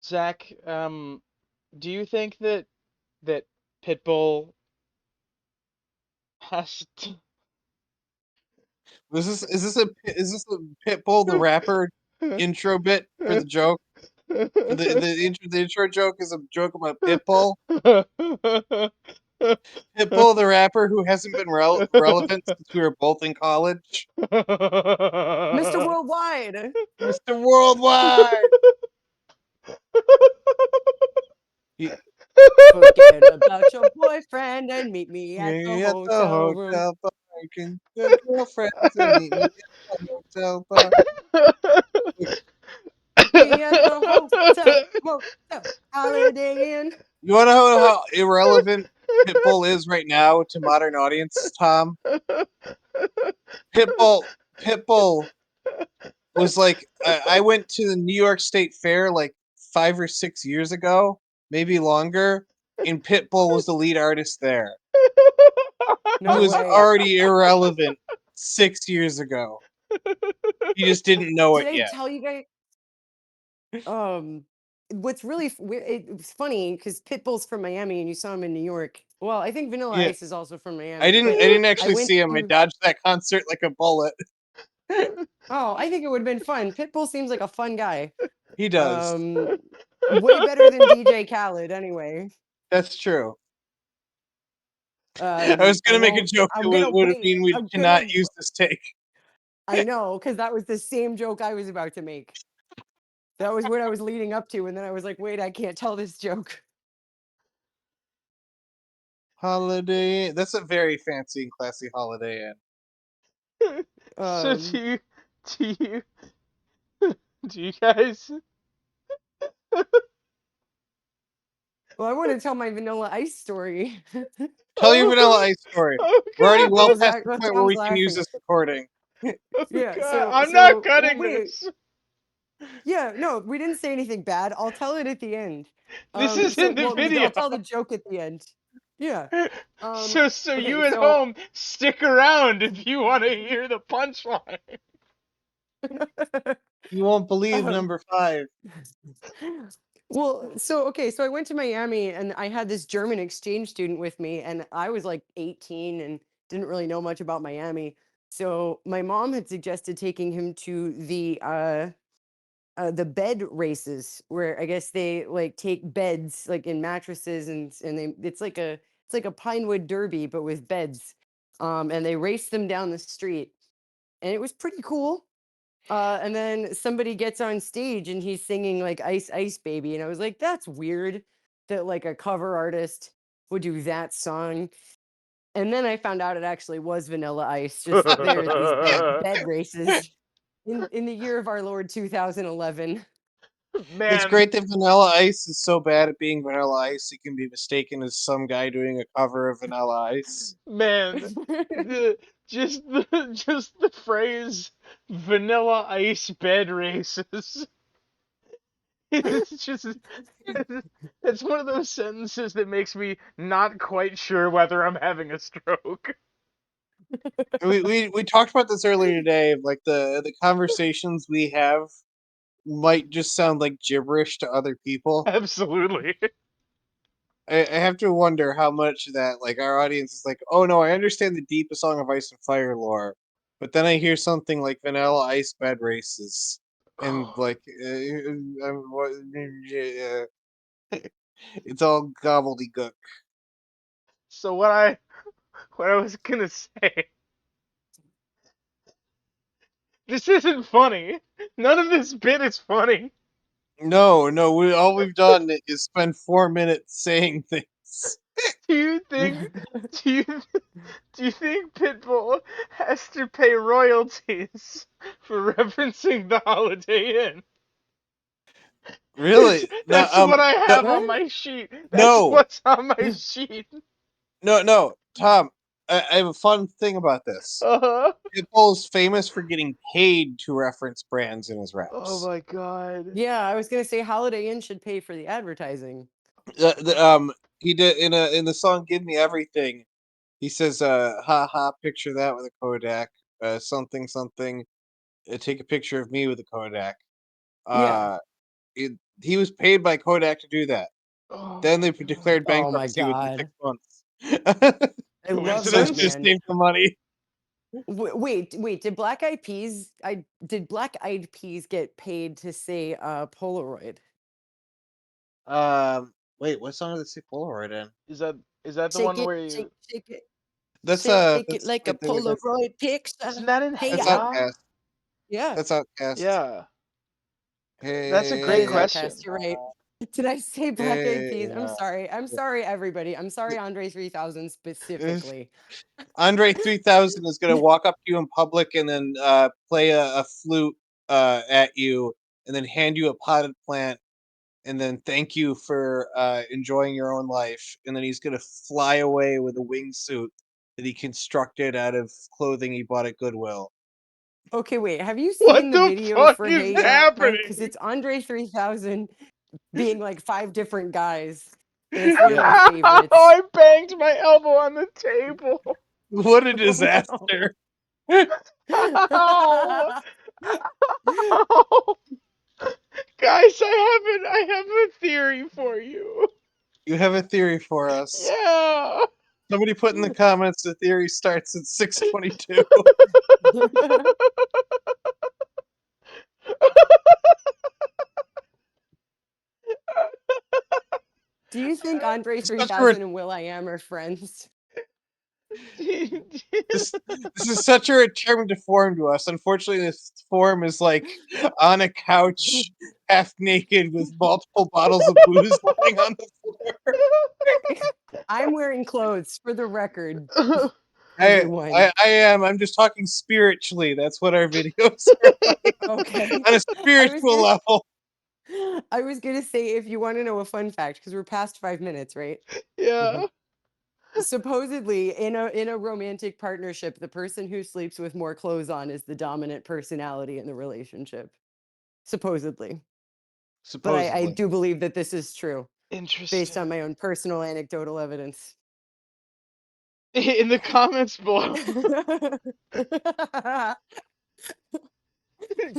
Zach, do you think that Pitbull has Is this a Pitbull the rapper intro bit for the joke? For the intro joke is a joke about Pitbull. Pitbull the rapper who hasn't been relevant since we were both in college. Mr. Worldwide. Mr. Worldwide. He, Forget about your boyfriend and meet me at the me at the hotel room. hotel bar. Can the girlfriends and meet me at the hotel bar. Me at the motel, Holiday Inn. You want to know how irrelevant Pitbull is right now to modern audiences, Tom? Pitbull, Pitbull was like, I went to the New York State Fair like 5 or 6 years ago, maybe longer, and Pitbull was the lead artist there. He No was way. already irrelevant 6 years ago. He just didn't know it Did I yet. tell you guys? Um, what's really it's funny because Pitbull's from Miami and you saw him in New York. Well, I think Vanilla Yeah, Ice is also from I Miami, didn't. but I didn't I actually went see him. I to. dodged that concert like a bullet. Oh, I think it would have been fun. Pitbull seems like a fun guy. He does. Um, Way better than DJ Khaled, anyway. That's true. I was I gonna make a won't. joke that I'm gonna would wait. mean we I'm cannot gonna. use this take. I know, because that was the same joke I was about to make. That was what I was leading up to, and then I was like, wait, I can't tell this joke. Holiday Inn. That's a very fancy and classy Holiday Inn. So Um, do you do you guys well, I want to tell my Vanilla Ice story. Tell your Vanilla oh, Ice story. oh We're already god, well past Zach, the point where Tom's we can use laughing. this recording. oh Yeah, god, so I'm not so well, cutting wait. this. Yeah, no, we didn't say anything bad. I'll tell it at the end. This is So in the well, video. I'll tell the joke at the end. Yeah. So Okay, you at so home stick around if you want to hear the punchline. You won't believe um, number 5. well, so okay, so I went to Miami and I had this German exchange student with me, and I was like 18 and didn't really know much about Miami. So my mom had suggested taking him to the bed races, where I guess they like take beds like in mattresses, and they it's like a Pinewood Derby but with beds. And they race them down the street, and it was pretty cool. And then somebody gets on stage and he's singing like Ice Ice Baby. And I was like, that's weird that like a cover artist would do that song. And then I found out it actually was Vanilla Ice, just there at these bed races in the year of our Lord 2011. It's Man, great that Vanilla Ice is so bad at being Vanilla Ice, he can be mistaken as some guy doing a cover of Vanilla Ice. man, the just the phrase "vanilla ice bed races." It's just it's one of those sentences that makes me not quite sure whether I'm having a stroke. We talked about this earlier today. Like the conversations we have might just sound like gibberish to other people. Absolutely. I have to wonder how much of that like our audience is like, oh no, I understand the deepest Song of Ice and Fire lore, but then I hear something like Vanilla Ice bed races, and like, yeah, it's all gobbledygook. So what I was gonna say, this isn't funny. None of this bit is funny. No, no, all we've done is spend 4 minutes saying things. Do you think do you do you think Pitbull has to pay royalties for referencing the Holiday Inn? Really? No, That's what I no, have on What? my sheet. That's no, what's on my sheet. no, Tom. I have a fun thing about this. Uh-huh. Pitbull is famous for getting paid to reference brands in his Oh raps. my god. Yeah, I was gonna say Holiday Inn should pay for the advertising. He did in the song "Give Me Everything." He says, "Ha ha, picture that with a Kodak, something something. Take a picture of me with a Kodak." Yeah. Uh, he was paid by Kodak to do that. Oh Then my they God. declared Oh my bankruptcy within 6 god. months. I love So that, it's just Coincidence? man. saved the money. Wait, did Black Eyed Peas get paid to say Polaroid? Wait, what song did they say Polaroid in? Is that is that the Shake one it, where you? shake it, That's shake it that's like a wait, wait, that's Polaroid picture. Isn't that in Hey that's ya. Yeah. Outcast. Yeah, That's Outcast. Yeah. That's a that great is Hey, Outcast. question. You're right. Did I say Black Eyed Peas? I'm hey. sorry. I'm sorry, everybody. I'm sorry, Andre 3000 Uh, specifically. Andre 3000 is gonna walk up to you in public and then play a flute at you, and then hand you a potted plant, and then thank you for enjoying your own life, and then he's gonna fly away with a wingsuit that he constructed out of clothing he bought at Goodwill. Okay, wait. Have you What seen the the video fuck for is Hey Ya? Because happening? it's Andre 3000 being like 5 different guys, and it's one of Yeah. my Ow! favorites. I banged my elbow on the table. What a Oh no. disaster! Ow! Ow! Guys, I have a theory for you. You have a theory for us. Yeah. Somebody put in the comments the theory starts at 6:22. Do you think Andre Such a 3000 and will.i.am are friends? this is such a return to form to us. Unfortunately, this form is like on a couch, half naked, with multiple bottles of booze lying on the floor. I'm wearing clothes for the record, I, everyone. I am. I'm just talking spiritually. That's what our videos are like Okay. on a I was spiritual gonna level. I was gonna say if you want to know a fun fact, because we're past 5 minutes, right? Mhm. Yeah. Supposedly in a romantic partnership, the person who sleeps with more clothes on is the dominant personality in the relationship. Supposedly. But I Supposedly. do believe that this is true based Interesting. on my own personal anecdotal evidence. In the comments below,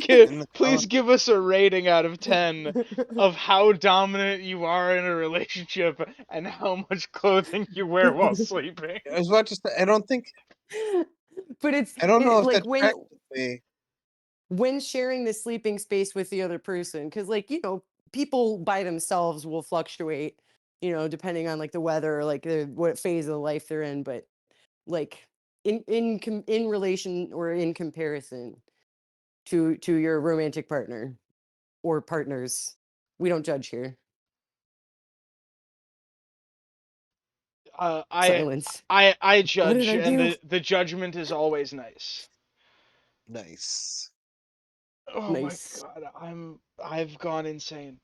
In the please give us a rating out of 10 of how dominant you are in a relationship and how much clothing you wear while sleeping. I was about to say. But it's I don't know if like that tracks with me. when sharing the sleeping space with the other person, because like people by themselves will fluctuate, depending on like the weather, like what phase of life they're in, but like in relation or in comparison to your romantic partner or partners, we don't judge here. Uh, I Silence. I What did judge, I and do? the judgment is always nice. Nice. Oh my Nice. god, I've gone insane.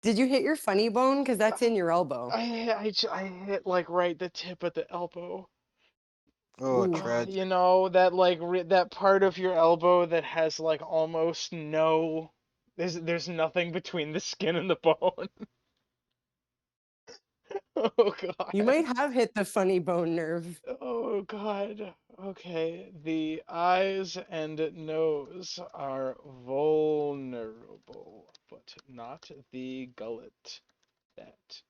Did you hit your funny bone? Because that's in your elbow. I hit like right the tip of the elbow. Oh, Ooh. tragic. You know that like that part of your elbow that has like almost no. There's nothing between the skin and the bone. Oh You god. might have hit the funny bone nerve. Oh god. Okay. The eyes and nose are vulnerable, but not the gullet. That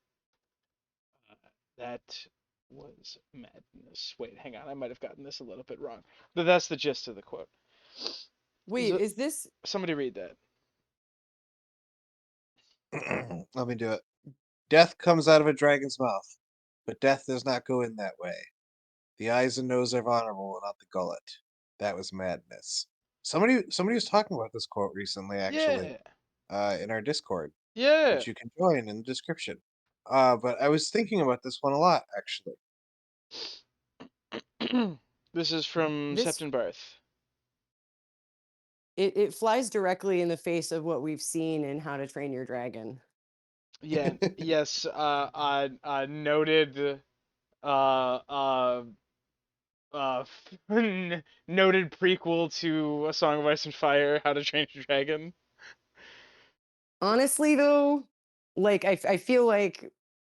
that was madness. Wait, hang on. I might have gotten this a little bit wrong. But that's the gist of the quote. Wait, is this Somebody read that. Let me do it. Death comes out of a dragon's mouth, but death does not go in that way. The eyes and nose are vulnerable, not the gullet. That was madness. Somebody was talking about this quote recently, actually, Yeah. in our Discord, Yeah. which you can join in the description. But I was thinking about this one a lot, actually. This is from this Septembarth. it flies directly in the face of what we've seen in How to Train Your Dragon. Yeah. Yes. Noted. Uh. Uh. Noted prequel to A Song of Ice and Fire, How to Train Your Dragon. Honestly, though, like I feel like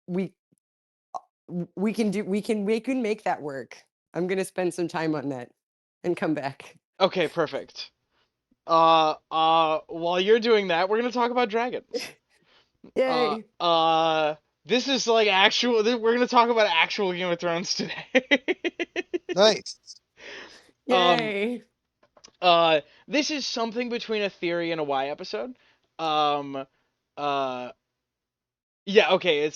we we can make that work. I'm gonna spend some time on that and come back. Okay, perfect. While you're doing that, we're gonna talk about dragons. Uh, Yay! uh, this is like actual. We're gonna talk about actual Game of Thrones today. Nice. um, Yay! this is something between a theory and a Y episode. Um, uh, yeah, okay,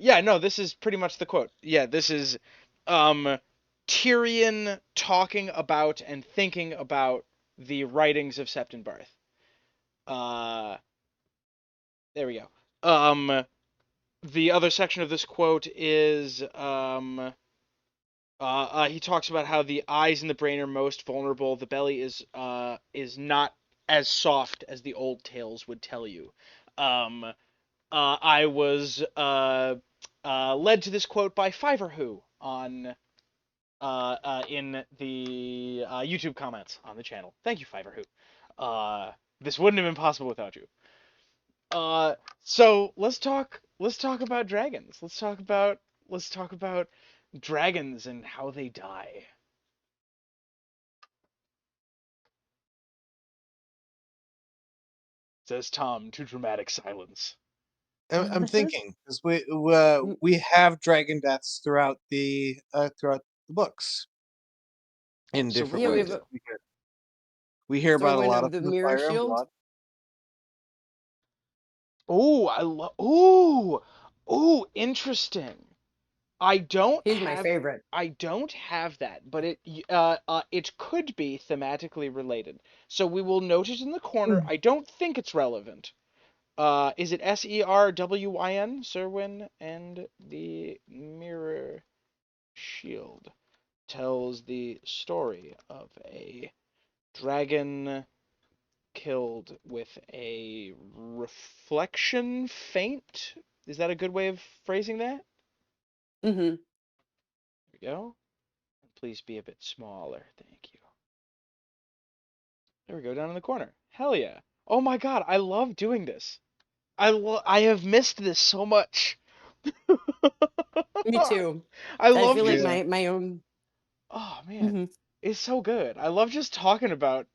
yeah, no, this is pretty much the quote. Yeah, this is, um, Tyrion talking about and thinking about the writings of Septon Barth. Uh, there we go. The other section of this quote is, he talks about how the eyes and the brain are most vulnerable. The belly is not as soft as the old tales would tell you. Um, I was led to this quote by Fiverr Who on in the YouTube comments on the channel. Thank you, Fiverr Who. This wouldn't have been possible without you. Uh, so let's talk about dragons. Let's talk about dragons and how they die. Says Tom to dramatic silence. I'm thinking because we Mm, we have dragon deaths throughout the books in So we different yeah, we ways. have a We hear about a throw in lot of of the them in mirror Fire and shield. Blood. oh I love ooh interesting. I don't He's my have favorite. I don't have that, but it could be thematically related. So we will note it in the corner. Mm. I don't think it's relevant. Is it Serwyn? Serwyn and the Mirror Shield tells the story of a dragon killed with a reflection feint. Is that a good way of phrasing that? Mm-hmm. There we go. Please be a bit smaller. Thank you. There we go, down in the corner. Hell yeah. Oh my god, I love doing this. I have missed this so much. Me too. I I love feel like just Yeah, my own. oh man, Hmm. it's so good. I love just talking about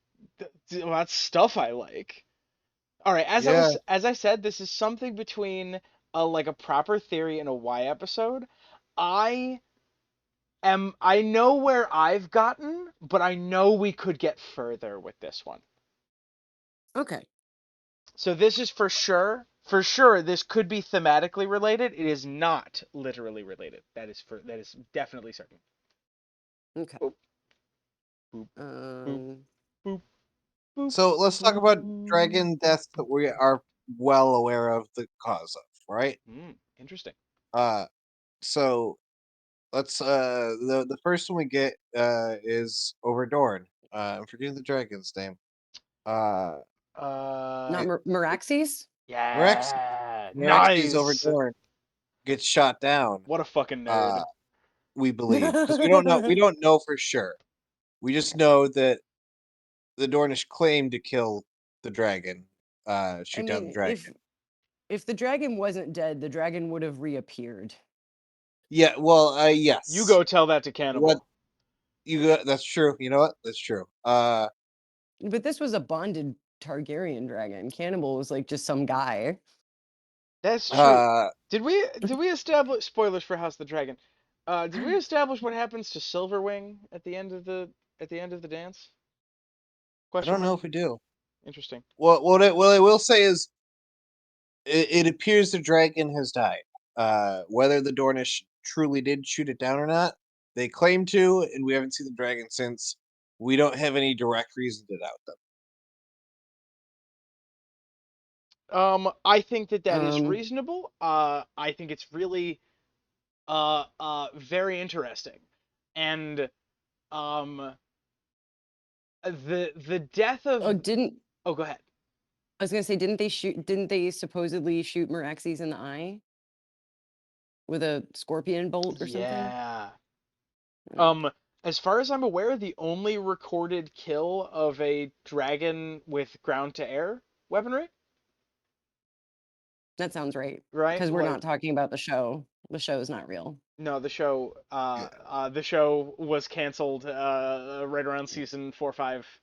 about stuff I like. All right, yeah. as I said, this is something between a like a proper theory and a Y episode. I I know where I've gotten, but I know we could get further with this one. Okay. So this is for sure this could be thematically related. It is not literally related. That is definitely certain. Okay. Boop, boop, boop, Um. boop, boop, So let's talk about boop. dragon deaths that we are well aware of the cause of, right? Interesting. Uh, so let's the first one we get is over Dorne. I'm forgetting the dragon's name. Uh, Not Uh, it, Meraxes. Merax yeah, Meraxes over nice. Dorne gets shot down. What a fucking Uh, nerd. we believe because we don't know for sure. We just know that the Dornish claim to kill the dragon, I shoot down the mean, dragon. if the dragon wasn't dead, the dragon would have reappeared. Yeah, well, You yes. go tell that to What Cannibal. you got? That's true. You know what? That's true. But this was a bonded Targaryen dragon. Cannibal was like just some guy. That's true. uh, Did we establish spoilers for House of the Dragon? Did we establish what happens to Silverwing at the end of the dance? I Question don't know mark. if we do. Interesting. What I will say is, it appears the dragon has died. Whether the Dornish truly did shoot it down or not, they claim to, and we haven't seen the dragon since. We don't have any direct reason to doubt them. I think that is Um. reasonable. I think it's really very interesting, and um the death of Oh, didn't oh go ahead. I was gonna say, didn't they shoot? Didn't they supposedly shoot Meraxes in the eye with a scorpion bolt or something? Yeah. Mm, Um, as far as I'm aware, the only recorded kill of a dragon with ground to air weaponry, that sounds right. right? Because we're Like not talking about the show. The show is not real. no, Yeah. the show was canceled right around season 4 or 5.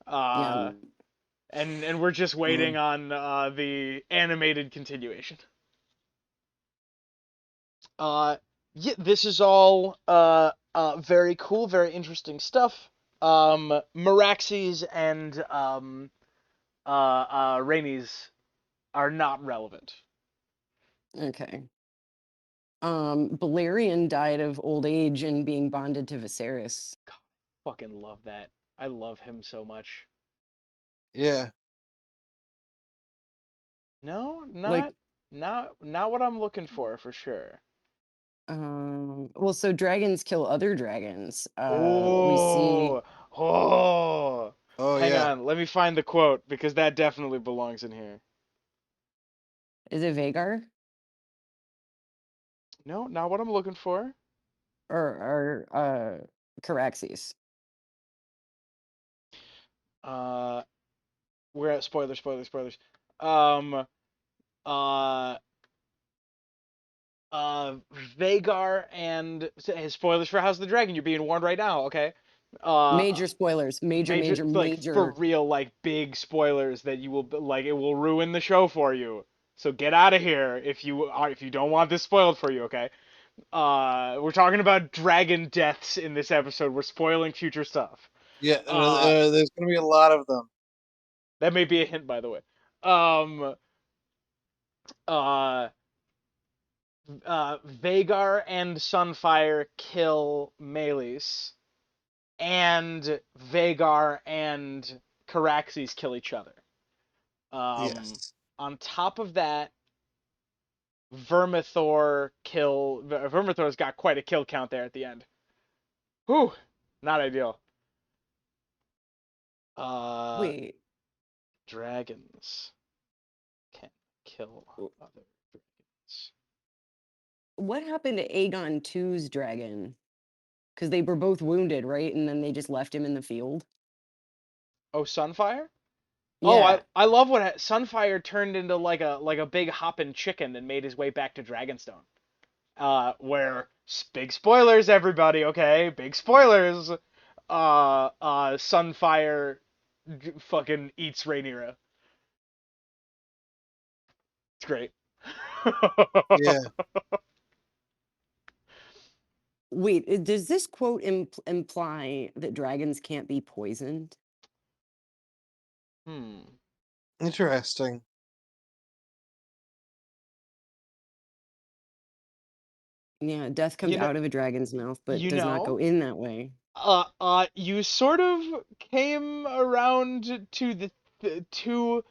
Yeah. Uh, and we're just waiting Mm. on the animated continuation. Uh, yeah, this is all very cool, very interesting stuff. Meraxes and Rainey's are not relevant. Okay. Balerion died of old age and being bonded to Viserys. Fucking love that. I love him so much. Yeah. No, Like, not what I'm looking for sure. well, so dragons kill other dragons. We see, Oh, oh. Oh Hang yeah. on, let me find the quote because that definitely belongs in here. is it Vagar No, not what I'm looking for. or Caraxes? Uh, we're at spoilers. Um, uh, uh, Vagar and spoilers for House of the Dragon. You're being warned right now, okay? Major spoilers. Major, like for Major. real, like big spoilers that you will like. It will ruin the show for you. So get out of here if you don't want this spoiled for you, okay? We're talking about dragon deaths in this episode. We're spoiling future stuff. Yeah. Uh, There's gonna be a lot of them. that may be a hint, by the way. Um, uh, Vagar and Sunfire kill Melis, and Vagar and Caraxes kill each other. Um, Yes. on top of that, Vermithor's got quite a kill count there at the end. Whew, not ideal. Uh, Wait, dragons can kill other dragons. what happened to Aegon II's dragon? Because they were both wounded, right? And then they just left him in the field. Oh, Sunfire? Oh, Yeah, I love what Sunfire turned into like a big hopping chicken and made his way back to Dragonstone. Where big spoilers, everybody, okay? Big spoilers. Sunfire fucking eats Rhaenyra. It's great. Yeah. wait, does this quote imply that dragons can't be poisoned? Hmm. Interesting. Yeah, death comes You know, out of a dragon's mouth, but you does not know, go in that way. you sort of came around to to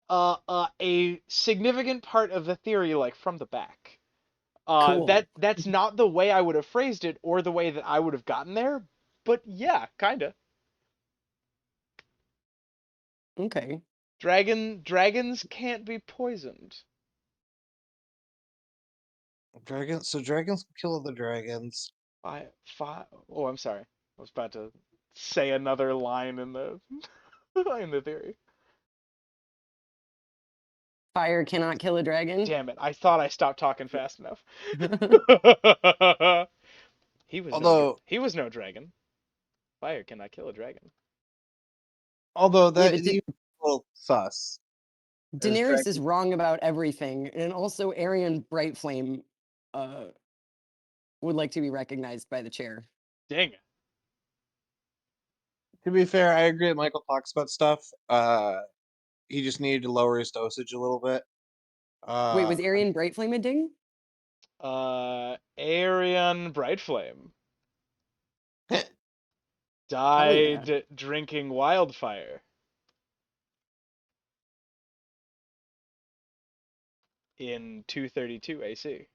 a significant part of the theory, like from the back. Cool. That's not the way I would have phrased it or the way that I would have gotten there, but yeah, kinda. Okay. Dragons can't be poisoned. Dragons. So dragons can kill other dragons. Five. Oh, I'm sorry. I was about to say another line in the in the theory. Fire cannot kill a dragon. Damn it! I thought I stopped talking fast enough. Although, He was no dragon. Fire cannot kill a dragon. Yeah, that but is even a little sus. As Daenerys is dragon, wrong about everything, and also Arian Brightflame uh, would like to be recognized by the chair. Dang it. to be fair, I agree that Michael talks about stuff. He just needed to lower his dosage a little bit. Wait, Uh, was Arian Brightflame a ding? Arian Brightflame Hell yeah. died drinking wildfire in 232 AC.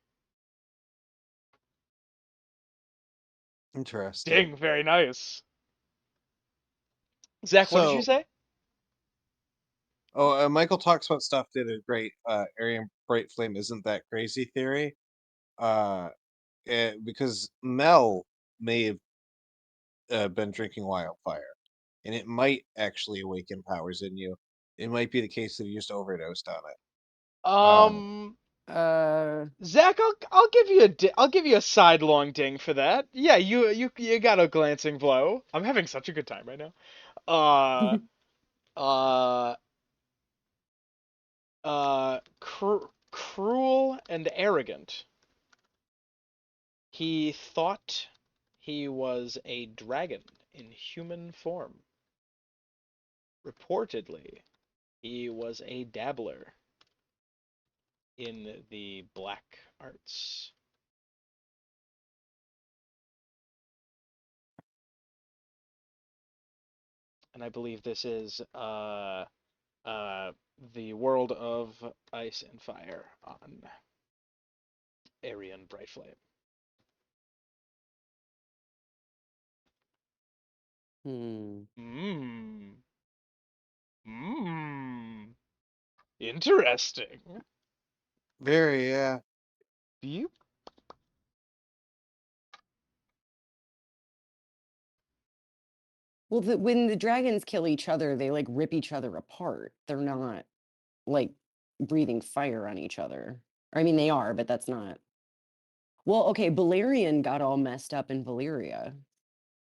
interesting. Ding, very nice. Zach, what did you So, say? Michael talks about stuff did a great Aryan Bright Flame isn't that crazy theory. Uh, because Mel may have been drinking wildfire, and it might actually awaken powers in you. It might be the case that you just overdosed on it. Um, Uh, Zach, I'll give you I'll give you a sidelong ding for that. Yeah, you got a glancing blow. I'm having such a good time right now. uh, uh, cruel and arrogant. He thought he was a dragon in human form. Reportedly, he was a dabbler in the black arts. And I believe this is the world of ice and fire on Arian Brightflame. Hmm. Mmm. Mmm. Interesting. Very, yeah. Beep. Well, when the dragons kill each other, they like rip each other apart. They're not like breathing fire on each other. I mean, they are, but that's not. Well, okay, Balerion got all messed up in Valyria,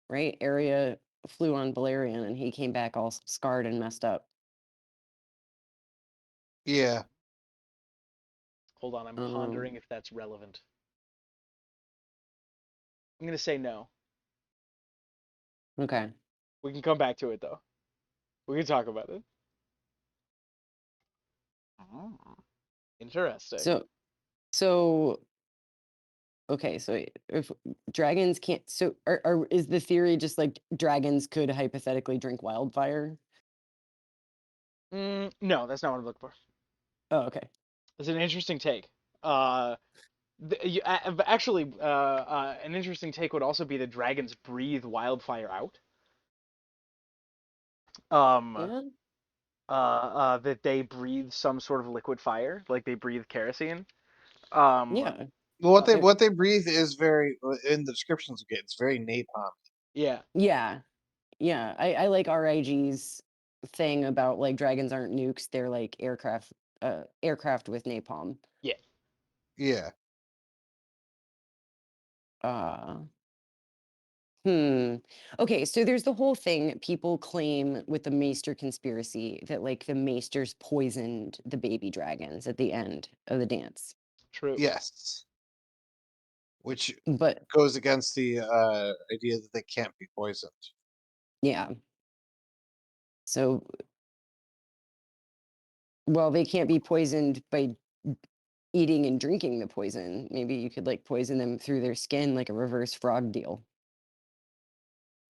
right? Arya flew on Balerion and he came back all scarred and messed up. Yeah. Hold on, I'm Um, pondering if that's relevant. I'm gonna say no. okay. We can come back to it though. We can talk about it. Interesting. So, so okay, so if dragons can't, so is the theory just like dragons could hypothetically drink wildfire? No, that's not what I'm looking for. Oh, okay. It's an interesting take. Uh, Actually, an interesting take would also be that dragons breathe wildfire out. Um, Yeah. that they breathe some sort of liquid fire, like they breathe kerosene. Um, Yeah. Well, If, what they breathe is very in the descriptions we get. It's very napalm. yeah, yeah. Yeah. I like RIG's thing about like dragons aren't nukes, they're like aircraft with napalm. yeah. Yeah. Uh Hmm. Okay, so there's the whole thing people claim with the Maester conspiracy that like the Maesters poisoned the baby dragons at the end of the dance. True. Yes. Which But goes against the idea that they can't be poisoned. yeah, so well, they can't be poisoned by eating and drinking the poison. Maybe you could like poison them through their skin like a reverse frog deal.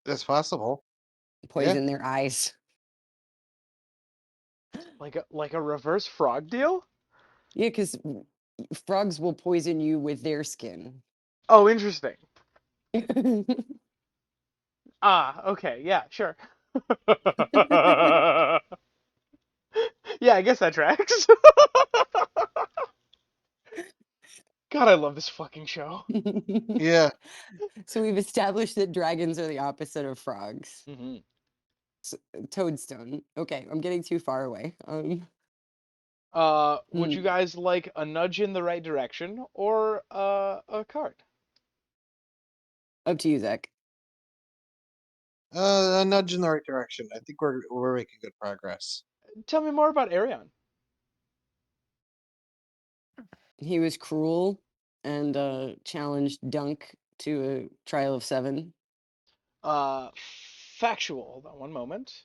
That's possible. Yeah. Poison their eyes. Like a reverse frog deal? Yeah, because frogs will poison you with their skin. Oh, interesting. Ah, okay, yeah, sure. Yeah, I guess that tracks. God, I love this fucking show. Yeah. So we've established that dragons are the opposite of frogs. Hmm. Toadstone. Okay, I'm getting too far away. Would you Hmm, guys like a nudge in the right direction or a card? up to you, Zach. A nudge in the right direction. I think we're making good progress. Tell me more about Arion. He was cruel and challenged Dunk to a trial of 7. Uh, Factual. Hold on one moment.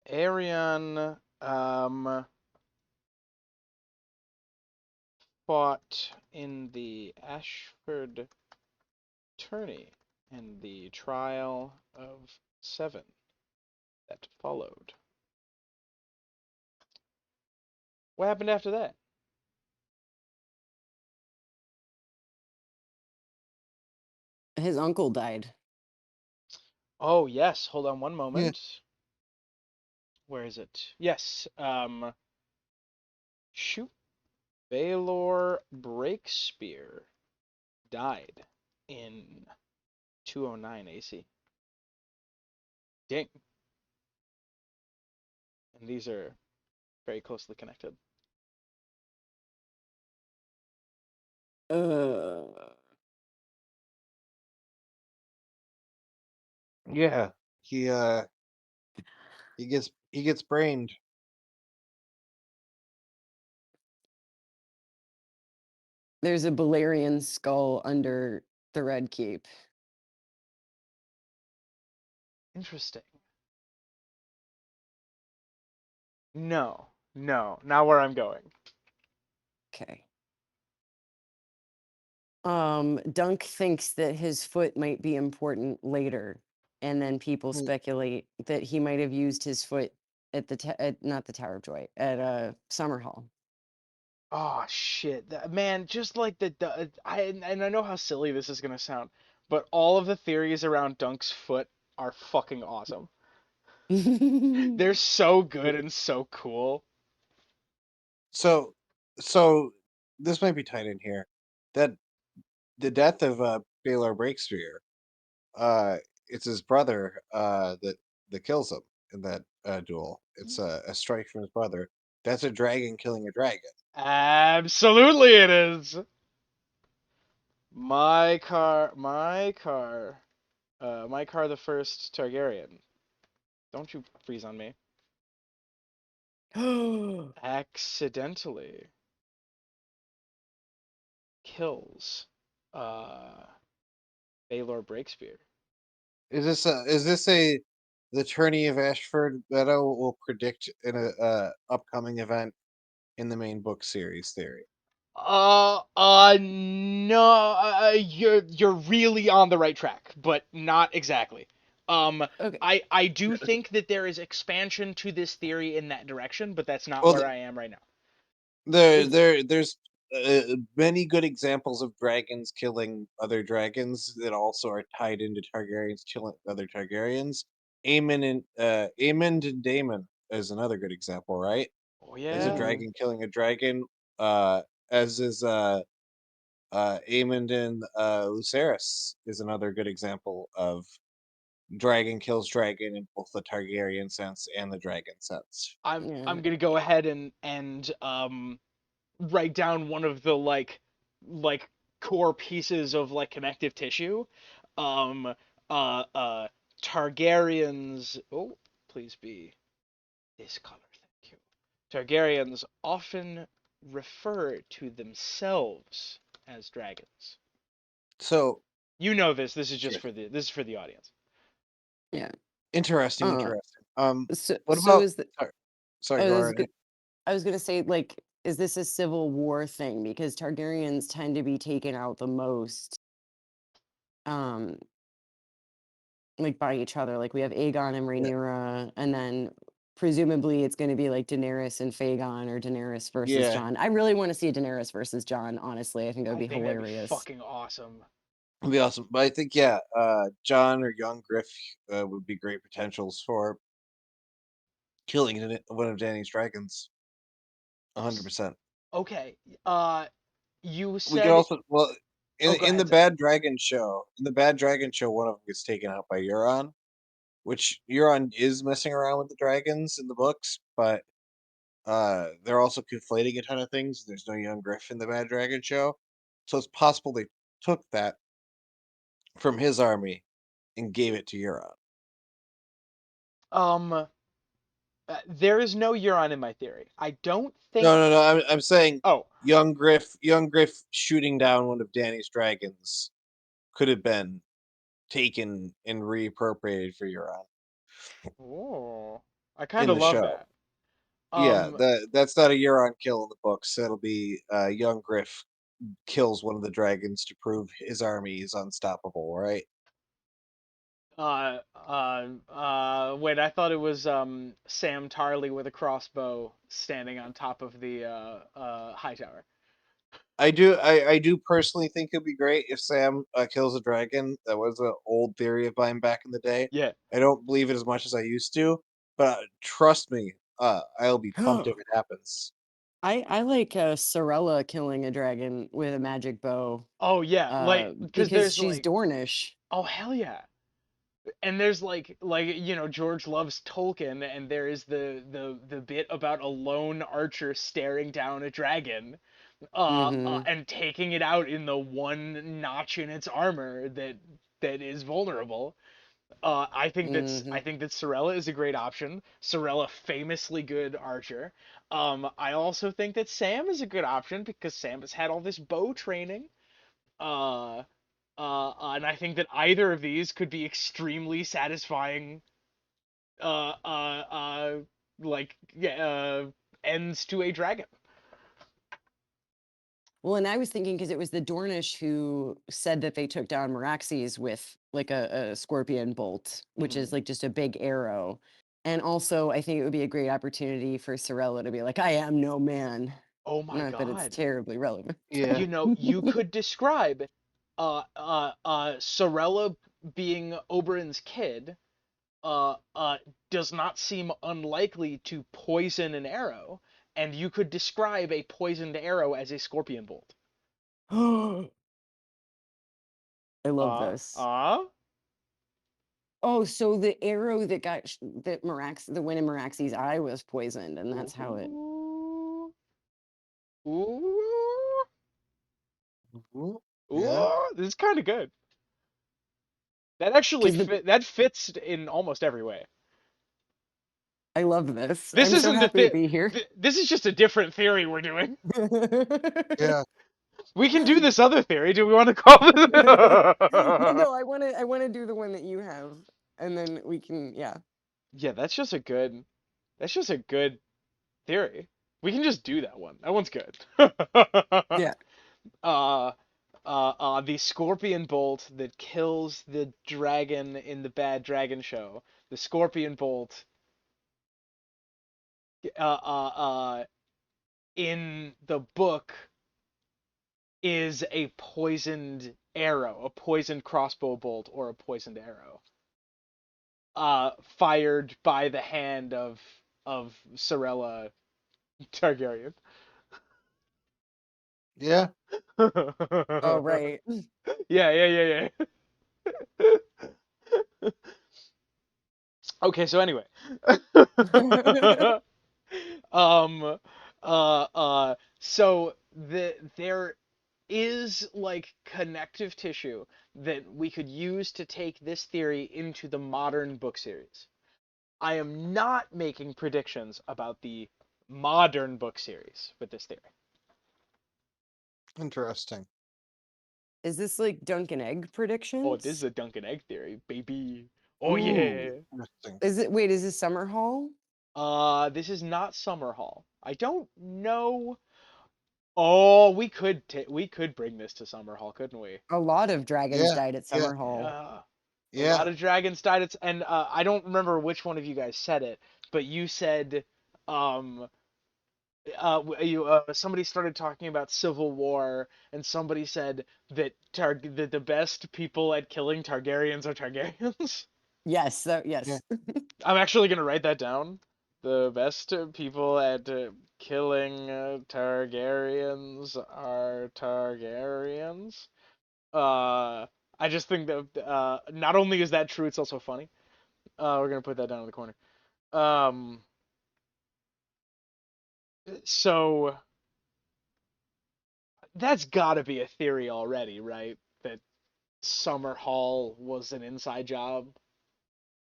Arion fought in the Ashford tourney and the trial of 7 that followed. What happened after that? His uncle died. Oh yes, hold on one Yeah. moment. Where is it? Yes. Shoot. Baelor Breakspear died in 209 AC. Dang. And these are very closely connected. Uh, Yeah. He he gets brained. There's a Balerian skull under the Red Keep. Interesting. No, no, not where I'm going. Okay. Dunk thinks that his foot might be important later, and then people Hmm. speculate that he might have used his foot at not the Tower of Joy, at Summerhall. Oh shit, man! Just like and I know how silly this is gonna sound, but all of the theories around Dunk's foot are fucking awesome. They're so good and so cool. So so this might be tied in here. That the death of Baylor Breakspear, uh, it's his brother that kills him in that duel. It's a strike from his brother. That's a dragon killing a dragon. Absolutely, it is. My car the first Targaryen. Don't you freeze on me. Accidentally kills uh Baelor Breakspear. Is this a the tourney of Ashford Meadow will predict in a upcoming event in the main book series theory? No, you're really on the right track, but not exactly. Um, Okay. I do think that there is expansion to this theory in that direction, but that's not Well, where I am right now. Is there's many good examples of dragons killing other dragons that also are tied into Targaryens killing other Targaryens. Aemond and Daemon is another good example, right? Oh There's a yeah. mhm. dragon killing a dragon, as is Aemond and Lucerys is another good example of dragon kills dragon in both the Targaryen sense and the dragon sense. I'm Yeah. gonna go ahead and write down one of the like core pieces of like connective tissue. Um, uh, uh, Targaryens. Oh, please be this color, thank you. Targaryens often refer to themselves as dragons. So You know this. This is just sure. for the audience. Yeah. Interesting, Uh, interesting. so What so about? is the Sorry, sorry, oh, go this is ahead. good. I was gonna say, like, is this a Civil War thing? Because Targaryens tend to be taken out the most, um, like by each other. Like we have Aegon and Yeah, Rhaenyra, and then presumably it's gonna be like Daenerys and Fagon or Daenerys versus yeah, Jon. I really want to see a Daenerys versus Jon, honestly. I think that would I be think that'd be hilarious. fucking awesome. it'd be awesome. But I think yeah, John or young Griff would be great potentials for killing one of Danny's dragons. 100%. Okay. You We could said. also well Oh, go in the ahead. Sorry. Bad Dragon show. In the Bad Dragon show, one of them gets taken out by Euron, which Euron is messing around with the dragons in the books, but they're also conflating a ton of things. There's no young Griff in the Bad Dragon show, so it's possible they took that from his army and gave it to Euron. Um, there is no Euron in my theory. I don't No, think. no, no. I'm saying Oh, young Griff shooting down one of Danny's dragons could have been taken and reappropriated for Euron oh, I kind in of the love show. that. Yeah, Um, that's not a Euron kill in the books. That'll be young Griff kills one of the dragons to prove his army is unstoppable, right? Wait, I thought it was Sam Tarley with a crossbow standing on top of the high tower. I do personally think it'd be great if Sam kills a dragon. That was an old theory of mine back in the day. Yeah. I don't believe it as much as I used to, but trust me, I'll be pumped if it happens. I like Sorella killing a dragon with a magic bow, Oh yeah, because because there's she's like, Dornish. oh hell yeah, and there's George loves Tolkien, and there is the bit about a lone archer staring down a dragon, Mm-hmm. and taking it out in the one notch in its armor that is vulnerable. Hmm. I think that Sorella is a great option. Sorella, famously good archer. I also think that Sam is a good option because Sam has had all this bow training. Uh, and I think that either of these could be extremely satisfying. Uh, uh, uh, like yeah, ends to a dragon. Well, and I was thinking because it was the Dornish who said that they took down Meraxes with like a scorpion bolt, which Hmm. is like just a big arrow. And also, I think it would be a great opportunity for Sorella to be like, I am no man. Oh my Not that it's God. terribly relevant. Yeah. You know, you could describe Sorella being Oberyn's kid uh uh does not seem unlikely to poison an arrow, and you could describe a poisoned arrow as a scorpion bolt. I love Uh this. uh Oh, so the arrow that got that the one in Meraxes' eye was poisoned, and that's how it. Ooh. Ooh. Mhm. Yeah. Ooh, this is kind of good. That actually Because the that fits in almost every way. I love this. This I'm so isn't the happy to be here. this is just a different theory we're doing. Yeah. We can do this other theory. Do we want to call Well, it? no, I wanna do the one that you have, and then we can yeah. Yeah, that's just a good theory. We can just do that one. That one's good. Yeah. uh, the scorpion bolt that kills the dragon in the Bad Dragon Show. The scorpion bolt, uh, uh, uh, in the book is a poisoned arrow, a poisoned crossbow bolt, or a poisoned arrow, fired by the hand of Sorella Targaryen. Yeah. Oh, right. Yeah, yeah, yeah, yeah. Okay, so anyway. um so there is like connective tissue that we could use to take this theory into the modern book series. I am not making predictions about the modern book series with this theory. Interesting. Is this like dunk and egg Oh, this is predictions? a Duncan Egg theory, baby. Oh Ooh. yeah. Interesting. Is it wait, is this Summer Hall? This is not Summer Hall. I don't know. Oh, we could bring this to Summer Hall, couldn't we? A lot of dragons Yeah. died at Yeah. Summer Hall. Yeah. A Yeah. lot of dragons died. And I don't remember which one of you guys said it, but you said um you somebody started talking about Civil War, and somebody said that the best people at killing Targaryens are Targaryens. Yes, Yeah. yes. I'm actually gonna write that down. The best people at killing Targaryens are Targaryens. I just think that not only is that true, it's also funny. We're gonna put that down in the corner. Um, so that's got to be a theory already, right? That Summer Hall was an inside job.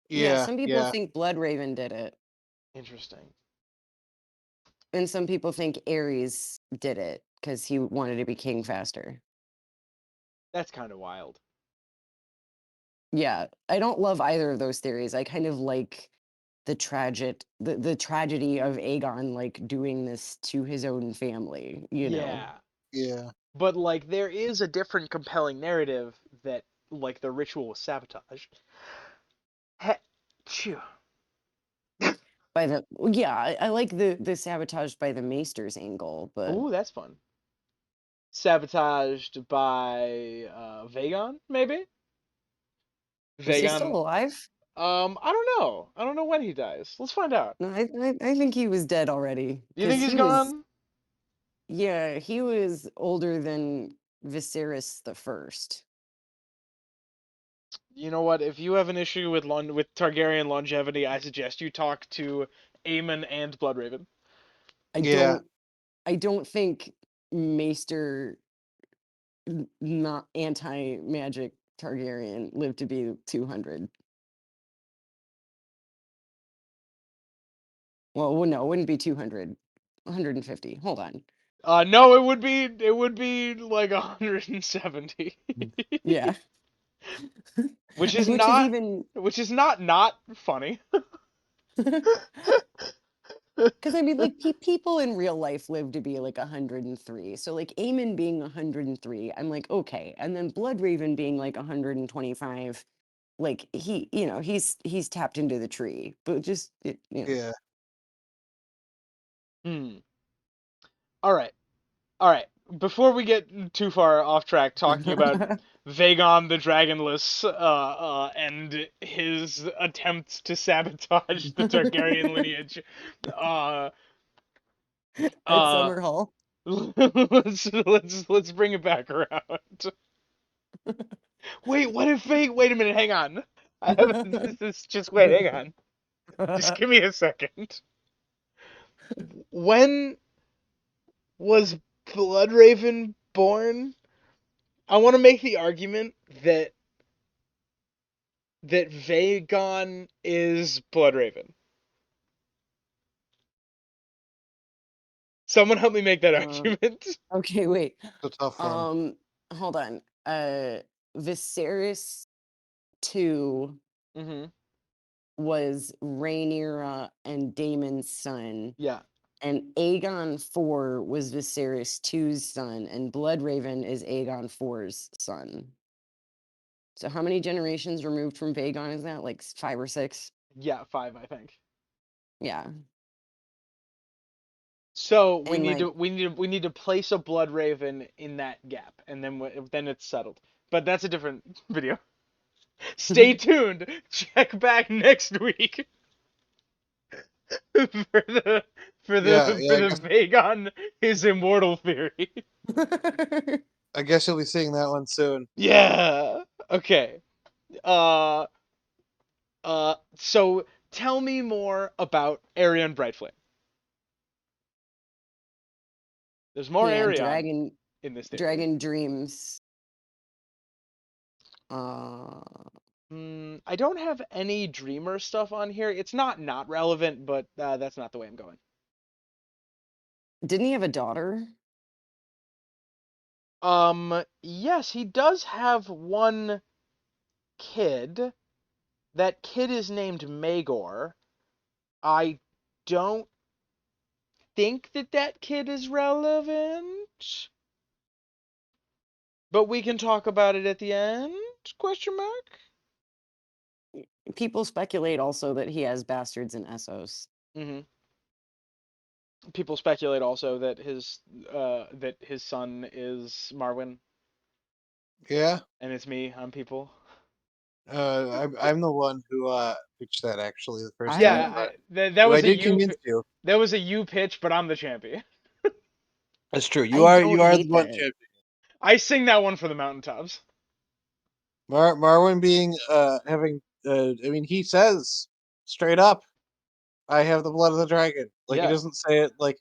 Yeah, Yeah. some people Yeah. think Bloodraven did it, Interesting. and some people think Ares did it because he wanted to be king faster. That's kind of wild. Yeah, I don't love either of those theories. I kind of like the tragedy of Aegon like doing this to his own family, you know. Yeah, Yeah. but like there is a different compelling narrative that like the ritual was sabotaged. He- Phew. By the well, yeah, I like the sabotage by the Maesters angle, but Ooh, that's fun. Sabotaged by Vagon, maybe? is he still Vagon. alive? I don't know. I don't know when he dies. Let's find out. No, I think he was dead already Do you think because he's he was gone? yeah, he was older than Viserys the First. You know what? If you have an issue with with Targaryen longevity, I suggest you talk to Aemon and Bloodraven. I Yeah. don't I don't think Maester not anti-magic Targaryen lived to be 200. Well, no, it wouldn't be 200. 150. Hold on. No, it would be like 170. Yeah. Which is Which is not even not funny. because I mean, like people in real life live to be like 103. So like Eamon being 103, I'm like okay, and then Bloodraven being like 125, like he's tapped into the tree, but just Yeah. Hmm. All right. All right. Before we get too far off track talking about Vagon the Dragonless and his attempts to sabotage the Targaryen lineage, uh, at uh, Summer Hall. let's bring it back around. Wait, what if Wait a minute, hang on. I have this. Just wait, hang on. Just give me a second. When was Bloodraven born? I want to make the argument that Vagon is Bloodraven. Someone help me make that um, argument. okay, wait. It's a tough one. Um, Hold on. Viserys 2 Mm-hmm. was Rhaenyra and Daemon's son, Yeah. and Aegon 4 was Viserys 2's son, and Bloodraven is Aegon 4's son. So how many generations removed from Vagon is that? Like 5 or 6? Yeah, 5, I think. Yeah. So we And need like to place a Bloodraven in that gap, and then it's settled. But that's a different video. Stay tuned. Check back next week for the Yeah, yeah. Vagon is immortal theory. I guess you'll be seeing that one soon. Yeah. Okay. Uh. So tell me more about Aerion Brightflame. There's more he had Aerion in this theory. dragon dreams. Uh I don't have any Dreamer stuff on here. It's not relevant, but that's not the way I'm going. didn't he have a daughter? Yes, he does have one kid. That kid is named Magor. I don't think that kid is relevant, but we can talk about it at the end? Question mark. People speculate also that he has bastards in Essos. Mm-hmm. People speculate also that his son is Marwyn, Yeah. and it's me. I'm people. I'm the one who pitched that actually the first I Yeah, time, but that I was a did convince you. that was a you pitch, but I'm the champion. That's true. You I are don't the hate one that. champion. I sing that one for the mountaintops. Marwin being having I mean he says straight up, I have the blood of the dragon. Like he Yeah, doesn't say it like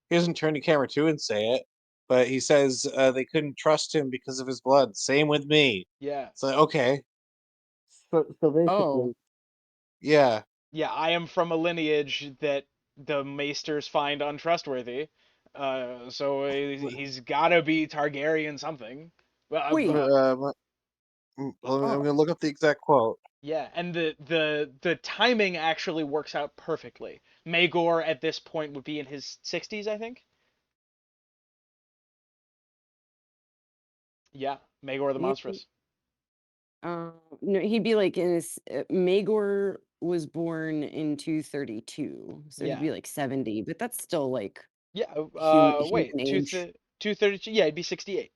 he doesn't turn to camera two and say it, but he says they couldn't trust him because of his blood. Same with me. yeah, It's like okay. So Oh, basically, yeah. yeah. I am from a lineage that the Maesters find untrustworthy. So he's gotta be Targaryen something. Well, wait. I'm Oh, gonna look up the exact quote. yeah, and the timing actually works out perfectly. Magor at this point would be in his 60s, I think. Yeah, Magor the yeah. Monstrous. No, he'd be like in his Magor was born in 232, so he'd Yeah, be like 70, but that's still like yeah. human Wait, age. 232. Yeah, it'd be 68.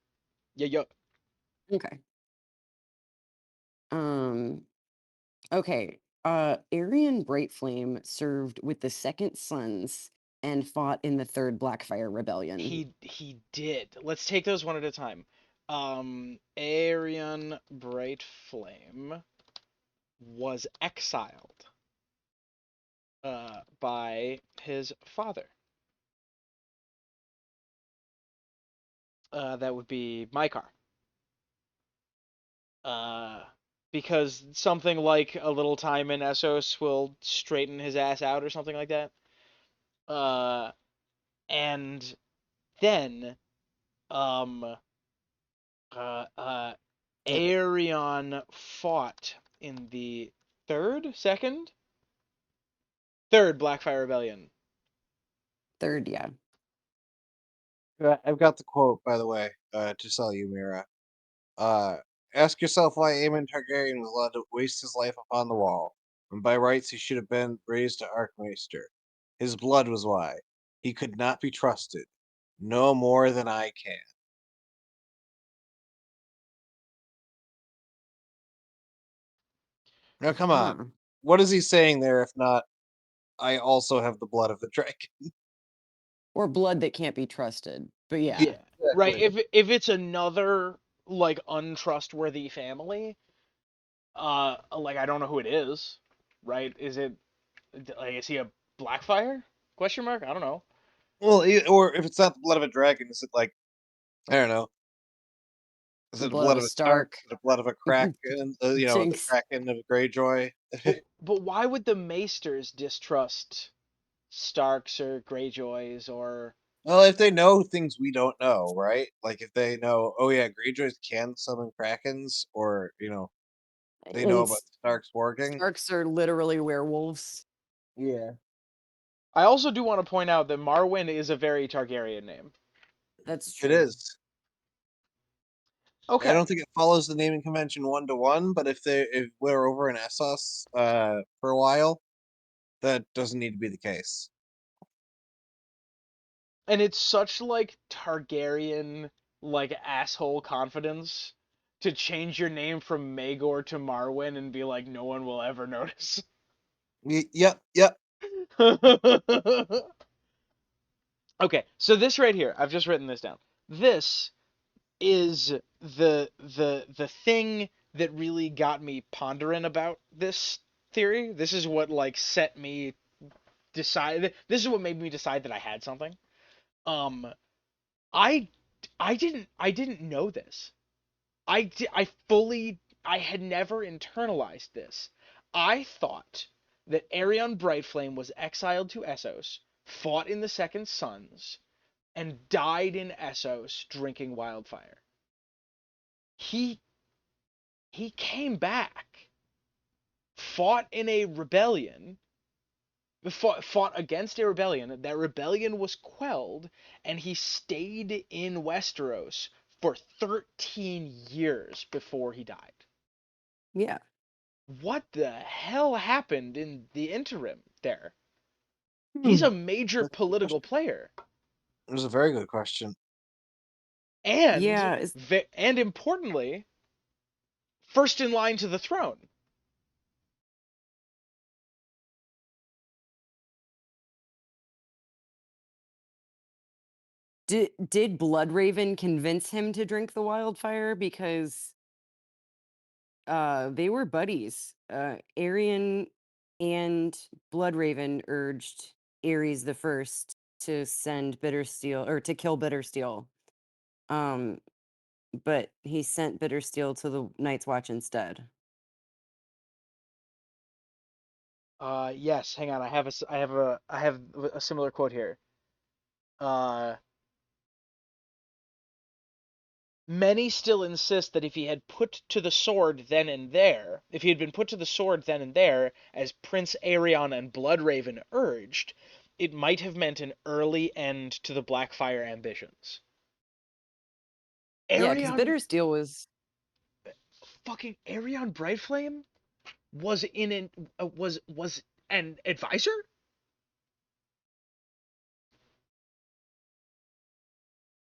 Yeah, yo. Okay. Um, okay. Arian Brightflame served with the Second Sons and fought in the Third Blackfire Rebellion. He did. Let's take those one at a time. Aerion Brightflame was exiled by his father. That would be Maekar. Uh, because something like a little time in Essos will straighten his ass out or something like that. Uh, and then um uh uh Uh, Aerion fought in the third Blackfire Rebellion. Third, yeah. I've got the quote, by the way, to sell you, Mira. Uh, Ask yourself why Aemon Targaryen was allowed to waste his life upon the wall, when by rights he should have been raised to Archmaester. His blood was why. He could not be trusted, no more than I can. Now, come on. Huh. What is he saying there if not, I also have the blood of the dragon? Or blood that can't be trusted. But Yeah, yeah. Yeah, right. exactly. If it's another like untrustworthy family, like I don't know who it is, right? Is it like is he a Blackfire? Question mark? I don't know. Well, or if it's not the blood of a dragon, is it like, I don't know, is The it the blood of blood a of a Stark? Stark. Is it the blood of a Kraken? The Jinx. Kraken of Greyjoy? But why would the Maesters distrust Starks or Greyjoys or Well, if they know things we don't know, right? Like if they know, oh yeah, Greyjoys can summon Krakens, or they know And about Stark's working. Starks are literally werewolves. Yeah, I also do want to point out that Marwyn is a very Targaryen name. That's it true. is. I Okay. don't think it follows the naming convention 1-to-1, but if we're over in Essos for a while, that doesn't need to be the case. And it's such like Targaryen like asshole confidence to change your name from Maegor to Marwyn and be like no one will ever notice. Yep, yep. Okay, so this right here, I've just written this down. This is the thing that really got me pondering about this theory. This is what like set me decide. This is what made me decide that I had something. Um, I I didn't know this. I had never internalized this. I thought that Aerion Brightflame was exiled to Essos, fought in the Second Sons, and died in Essos drinking wildfire. He he came back, fought in a rebellion, fought against a rebellion. That rebellion was quelled, and he stayed in Westeros for 13 years before he died. Yeah. What the hell happened in the interim there? He's Hmm. a major That's a good political question. player, It was a very good question. and Yeah. and importantly, first in line to the throne. Did Bloodraven convince him to drink the wildfire? Because they were buddies. Arian and Bloodraven urged Ares the First to send Bittersteel or to kill Bittersteel. Um, but he sent Bittersteel to the Night's Watch instead. Yes, hang on. I have a similar quote here. Uh, Many still insist that if he had put to the sword then and there, if he had been put to the sword then and there, as Prince Aerion and Bloodraven urged, it might have meant an early end to the Blackfire ambitions. Yeah, because Aerion, Bittersteel was fucking Aerion Brightflame was in an was an advisor.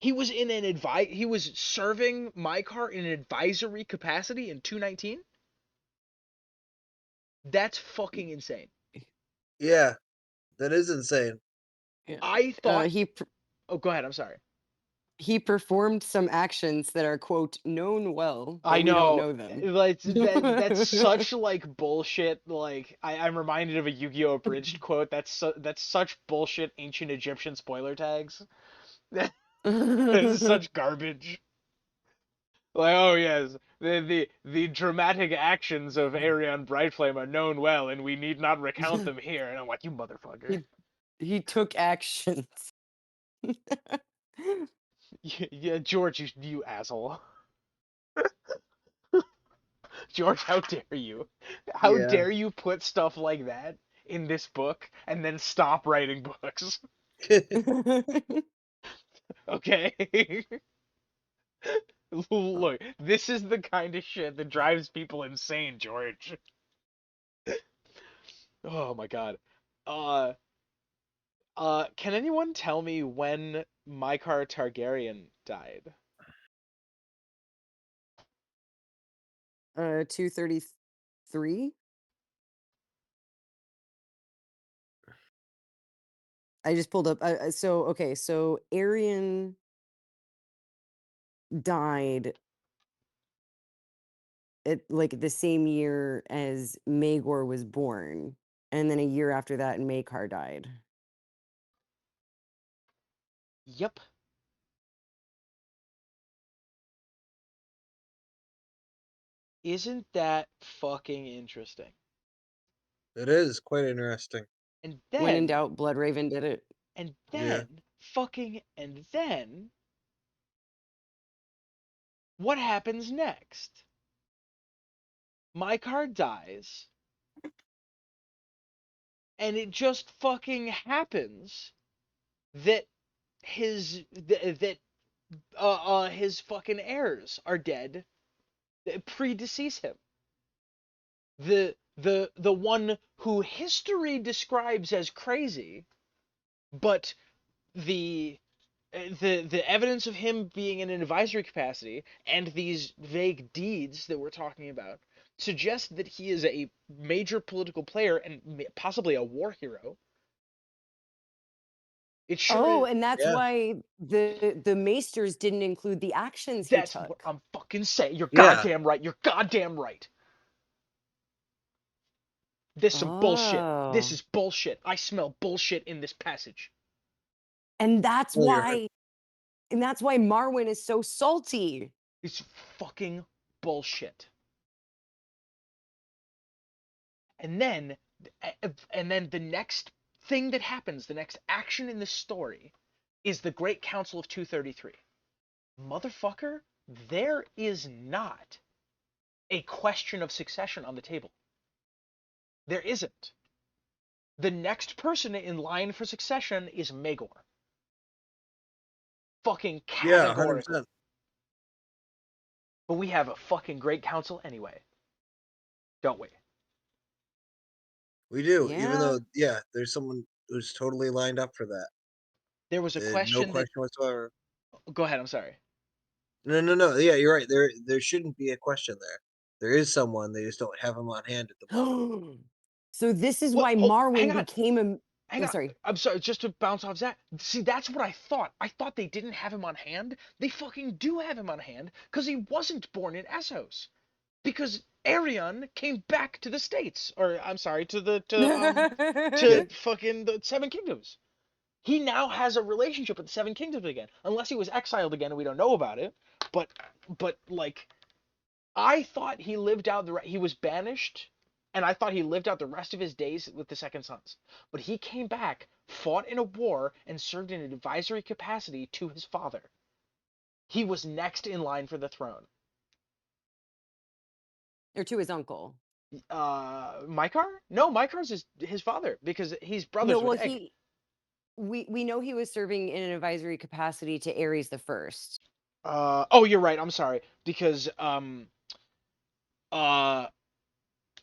He was in an advi He was serving Mykar in an advisory capacity in 219. That's fucking insane. Yeah, that is insane. yeah. I thought. He Oh, go ahead. I'm sorry. he performed some actions that are quote known well, but I we don't know. know them. Like that's such like bullshit. Like I'm reminded of a Yu-Gi-Oh! Abridged quote. That's such bullshit ancient Egyptian spoiler tags. That is such garbage. Like, oh yes, the dramatic actions of Aerion Brightflame are known well, and we need not recount them here. And I'm like, you motherfucker. He took actions. Yeah, George, you asshole. George, how dare you? How Yeah. dare you put stuff like that in this book and then stop writing books? Okay? Look, this is the kind of shit that drives people insane, George. Oh my god. Uh, can anyone tell me when Mykar Targaryen died? 233. I just pulled up. So okay, so Arian died at like the same year as Maegor was born, and then a year after that, Maekar died. Yep. Isn't that fucking interesting? It is quite interesting. And When in then, doubt, Bloodraven did it. Yeah. and then, what happens next? Mykar dies, and it just fucking happens that his fucking heirs are dead that predecease him. The one who history describes as crazy, but the the evidence of him being in an advisory capacity and these vague deeds that we're talking about suggest that he is a major political player and possibly a war hero. It sure Oh, is. and that's Yeah. why the Maesters didn't include the actions he That's what took. I'm fucking saying. You're Yeah. goddamn right. You're goddamn right. This is some bullshit. This Oh, is bullshit. I smell bullshit in this passage. and that's Oh, you're right. why, and that's why Marwyn is so salty. It's fucking bullshit. And then the next thing that happens, the next action in the story is the Great Council of 233. Motherfucker, there is not a question of succession on the table. There isn't. The next person in line for succession is Maegor. Fucking Yeah, categorically. 100%. But we have a fucking great council anyway, don't we? We do. Even Yeah. though, yeah, there's someone who's totally lined up for that. There was a No question that. question whatsoever. Go ahead, I'm sorry. No. Yeah, you're right. There shouldn't be a question there. There is someone. They just don't have him on hand at the moment. So this is What? why Oh, Marwyn hang on. became a. Hang Oh, on. sorry. I'm sorry, just to bounce off that. See, that's what I thought. I thought they didn't have him on hand. They fucking do have him on hand because he wasn't born in Essos. Because Arion came back to the States, or I'm sorry, Yeah. to fucking the Seven Kingdoms. He now has a relationship with the Seven Kingdoms again, unless he was exiled again and we don't know about it. But like I thought he lived out he was banished, and I thought he lived out the rest of his days with the Second Sons. But he came back, fought in a war, and served in an advisory capacity to his father. He was next in line for the throne. Or to his uncle. Mykar? No, Mykar's his father because he's No, brothers with well, Egg. we know he was serving in an advisory capacity to Ares the First. Oh, you're right. I'm sorry because uh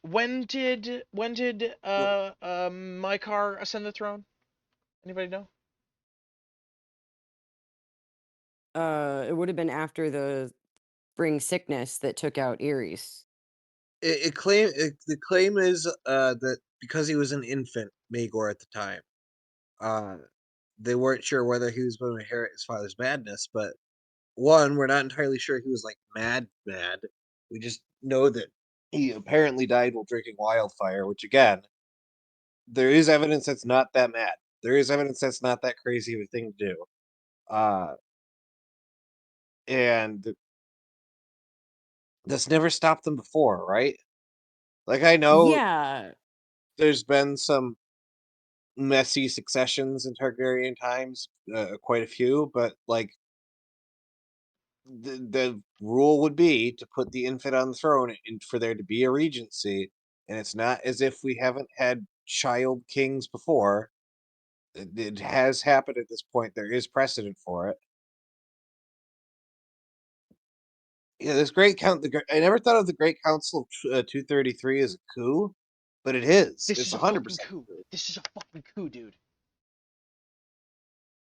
when did Well, Mykar ascend the throne? Anybody know? It would have been after the spring sickness that took out Ares. the claim is that because he was an infant, Magor at the time, uh, they weren't sure whether he was going to inherit his father's madness. But one, we're not entirely sure he was like mad. We just know that he apparently died while drinking wildfire, which again, there is evidence that's not that mad. There is evidence that's not that crazy of a thing to do. Uh, and that's never stopped them before, right? Like I know Yeah. there's been some messy successions in Targaryen times, quite a few, but like the rule would be to put the infant on the throne and for there to be a regency. And it's not as if we haven't had child kings before. It has happened at this point. There is precedent for it. Yeah, this great count. I never thought of the Great Council of 233 as a coup, but it is. This It's is a hundred fucking percent coup. This is a fucking coup, dude.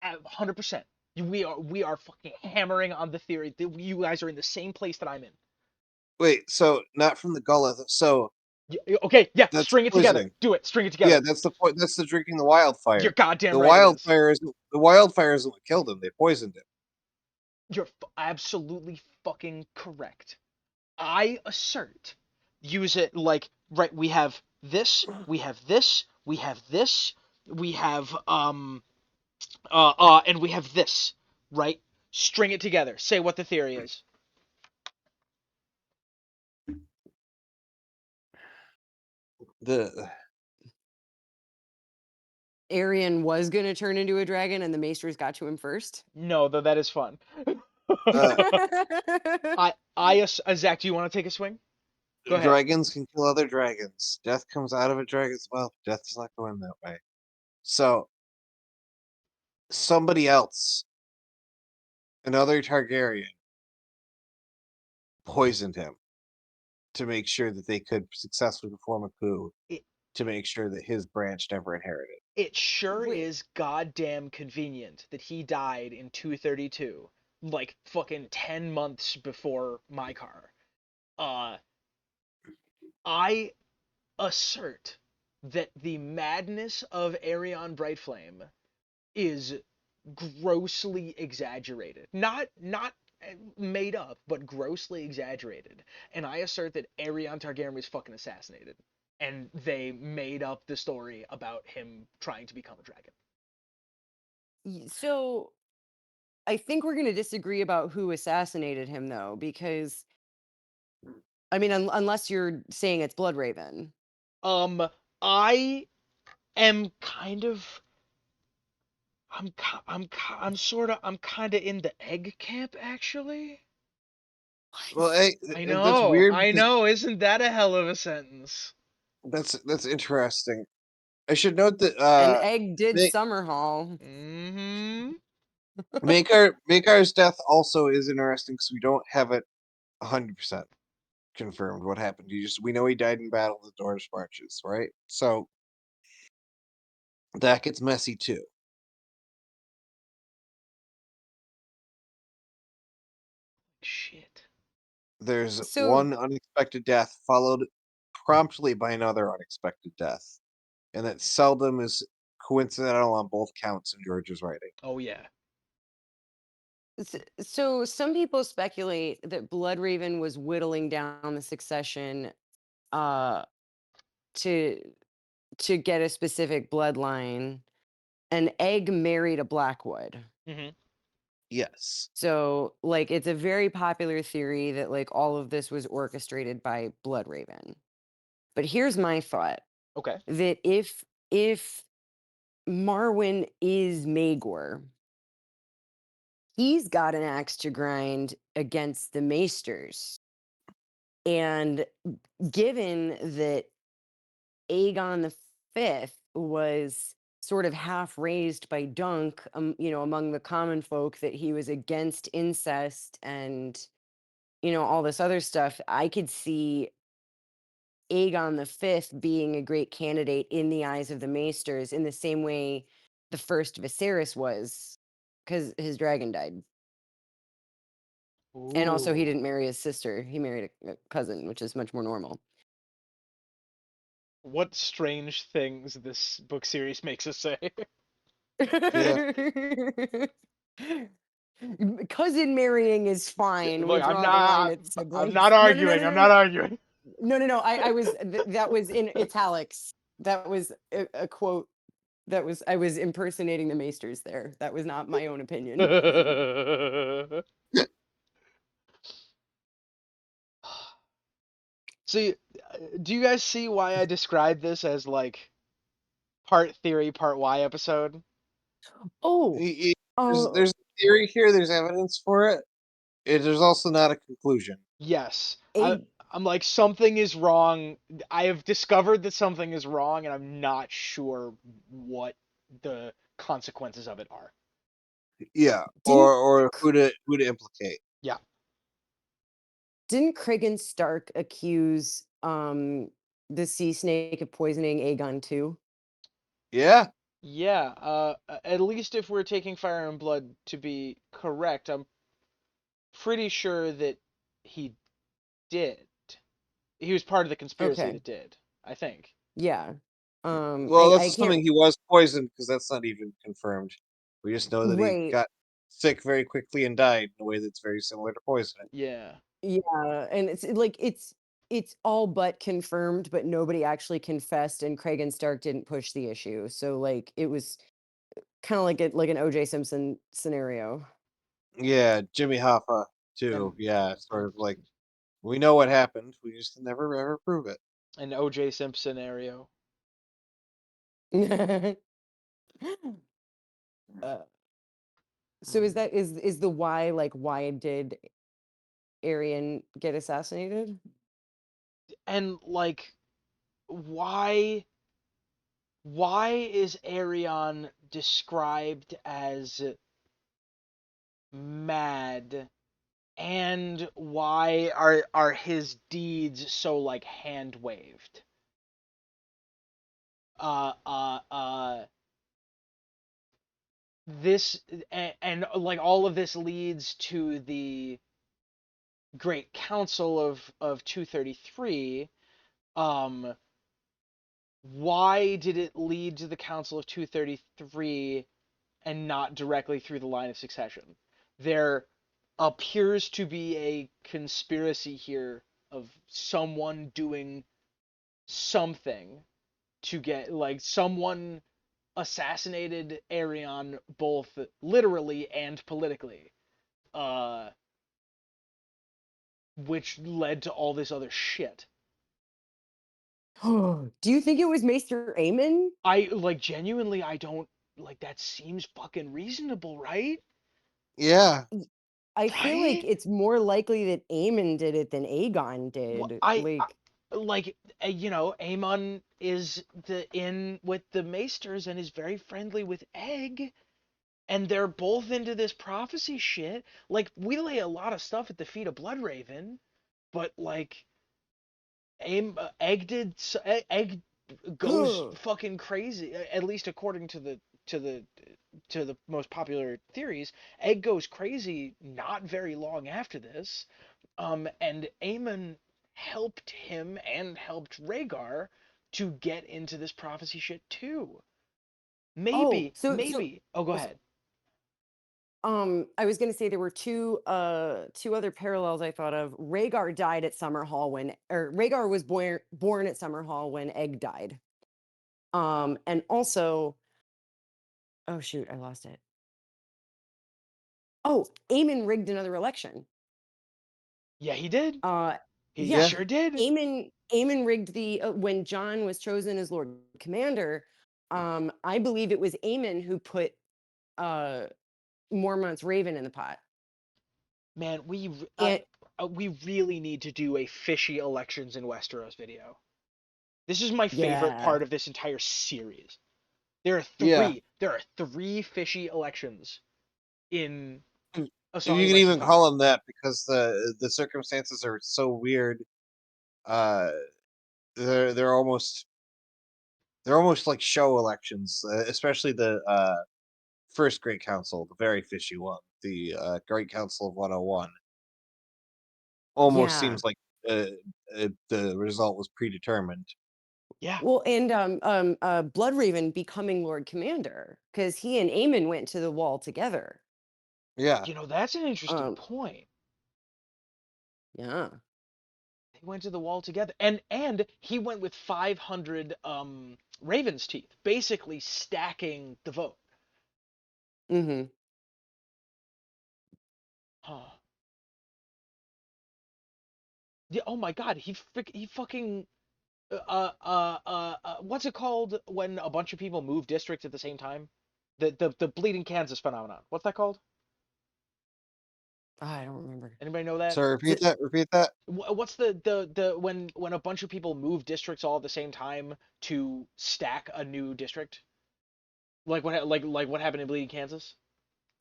100%. We are fucking hammering on the theory that you guys are in the same place that I'm in. Wait, so not from the gullet. So Okay, yeah, that's string it together. poisoning. Do it. String it Yeah, together. that's the point. That's the drinking the You're wildfire. goddamn The right it is. wildfire isn't what killed him. They poisoned him. You're absolutely fucking correct. I assert, use it like, right, we have this, we have this, we have this, we have and we have this, right? String it together. Say what the theory is. The Arian was going to turn into a dragon and the maesters got to him first. No, though that is fun. uh, Zach, do you want to take a swing? Go ahead. dragons can kill other dragons. Death comes out of a dragon's mouth. Death is not going that way. So somebody else, another Targaryen, poisoned him to make sure that they could successfully perform a coup It, to make sure that his branch never inherited. it sure Wait, is goddamn convenient that he died in 232, like fucking 10 months before my car. Uh, I assert that the madness of Aerion Brightflame is grossly exaggerated. Not made up, but grossly exaggerated. And I assert that Aerion Targaryen was fucking assassinated. And they made up the story about him trying to become a dragon. so I think we're going to disagree about who assassinated him, though, because I mean, unless you're saying it's Bloodraven. Um, I am kind of I'm kind of in the egg camp actually. Well, that's I weird I because know, isn't that a hell of a sentence? that's interesting. I should note that And Egg did make Summerhall. Mm-hmm. Makar's death also is interesting because we don't have it 100% confirmed what happened. We know he died in battle of the Doors Marches, right? So that gets messy too. Shit. There's So, one unexpected death followed promptly by another unexpected death, and that seldom is coincidental on both counts in George's writing. Oh yeah. so some people speculate that Bloodraven was whittling down the succession uh, to get a specific bloodline. An Egg married a Blackwood. Mm-hmm. Yes. So, like, it's a very popular theory that, like, all of this was orchestrated by Bloodraven. But here's my thought Okay. that if Marwyn is Maegor, he's got an axe to grind against the Maesters. And given that Aegon the Fifth was sort of half raised by Dunk, among the common folk, that he was against incest and all this other stuff. I could see Aegon the Fifth being a great candidate in the eyes of the Maesters, in the same way the first Viserys was, because his dragon died. And also, he Ooh. didn't marry his sister; he married a cousin, which is much more normal. What strange things this book series makes us say. Yeah. Cousin marrying is fine. We Look, draw the line at I'm not siblings. No, no, no, no, arguing. I'm no, not no, arguing. no, no, no. I was that was in italics. That was a quote. I was impersonating the Maesters there. That was not my own opinion. See, do you guys see why I describe this as like part theory, part why episode. Oh, There's a theory here. There's evidence for it. There's also not a conclusion. Yes. a I'm like, something is wrong. I have discovered that something is wrong, and I'm not sure what the consequences of it are. Yeah, didn't or who to implicate. Yeah. didn't Cregan Stark accuse the sea snake of poisoning Aegon too? Yeah, Yeah. At least if we're taking Fire and Blood to be correct, I'm pretty sure that he did. He was part of the conspiracy Okay. that did, I think. Yeah. well, I that's can't. assuming he was poisoned because that's not even confirmed. We just know that he Right. got sick very quickly and died in a way that's very similar to poisoning. Yeah. Yeah, and it's all but confirmed, but nobody actually confessed, and Cregan Stark didn't push the issue. So like it was kind of like an OJ Simpson scenario. Yeah, Jimmy Hoffa too. And Yeah, sort of like we know what happened. We just never ever prove it. an OJ Simpson scenario. uh, so is the why, like, why did Arian get assassinated? And like, why is Arion described as mad, and why are his deeds so like hand waved? Uh uh uh this and like all of this leads to the Great Council of 233. um why did it lead to the Council of 233 and not directly through the line of succession? There appears to be a conspiracy here of someone doing something to get, like, someone assassinated Arion both literally and politically, uh, which led to all this other shit. Do you think it was Maester Aemon? I like, genuinely, I don't, like, that seems fucking reasonable, right? Yeah, I feel like Right? it's more likely that Aemon did it than Aegon Well, did. I Like, like, Aemon is in with the Maesters and is very friendly with Egg, and they're both into this prophecy shit. Like, we lay a lot of stuff at the feet of Bloodraven, but like, Egg goes fucking crazy. At least according to the to the most popular theories, Egg goes crazy not very long after this. And Aemon helped him and helped Rhaegar to get into this prophecy shit too. oh, so Maybe. Oh, go so, ahead. I was gonna say there were two other parallels I thought of. Rhaegar died at Summerhall or Rhaegar was born at Summerhall when Egg died. And also, oh shoot, I lost it. Oh, Aemon rigged another election. Yeah, he did. Uh, He yeah, yeah, sure did. Aemon rigged the when John was chosen as Lord Commander. I believe it was Aemon who put uh Mormont's Raven in the pot. Man, And we really need to do a fishy elections in Westeros video. This is my favorite yeah. part of this entire series. yeah. There are three fishy elections in A If Song you of can Ice and even Fire. call them that, because the circumstances are so weird. Uh, they're almost like show elections, especially the first Great Council, the very fishy one, the Great Council of 101. Almost Yeah. seems like uh, the result was predetermined. Yeah. Well, and Bloodraven becoming Lord Commander because he and Aemon went to the wall together. Yeah, That's an interesting Um, point. yeah. They went to the wall together, and he went with 500 Raven's teeth, basically stacking the vote. Mm-hmm. Huh. Yeah, oh my god, he fucking What's it called when a bunch of people move districts at the same time? The bleeding Kansas phenomenon. What's that called? I don't remember. Anybody know that? Sorry, repeat that. Repeat that. What's the when a bunch of people move districts all at the same time to stack a new district? Like like what happened in Bleeding Kansas?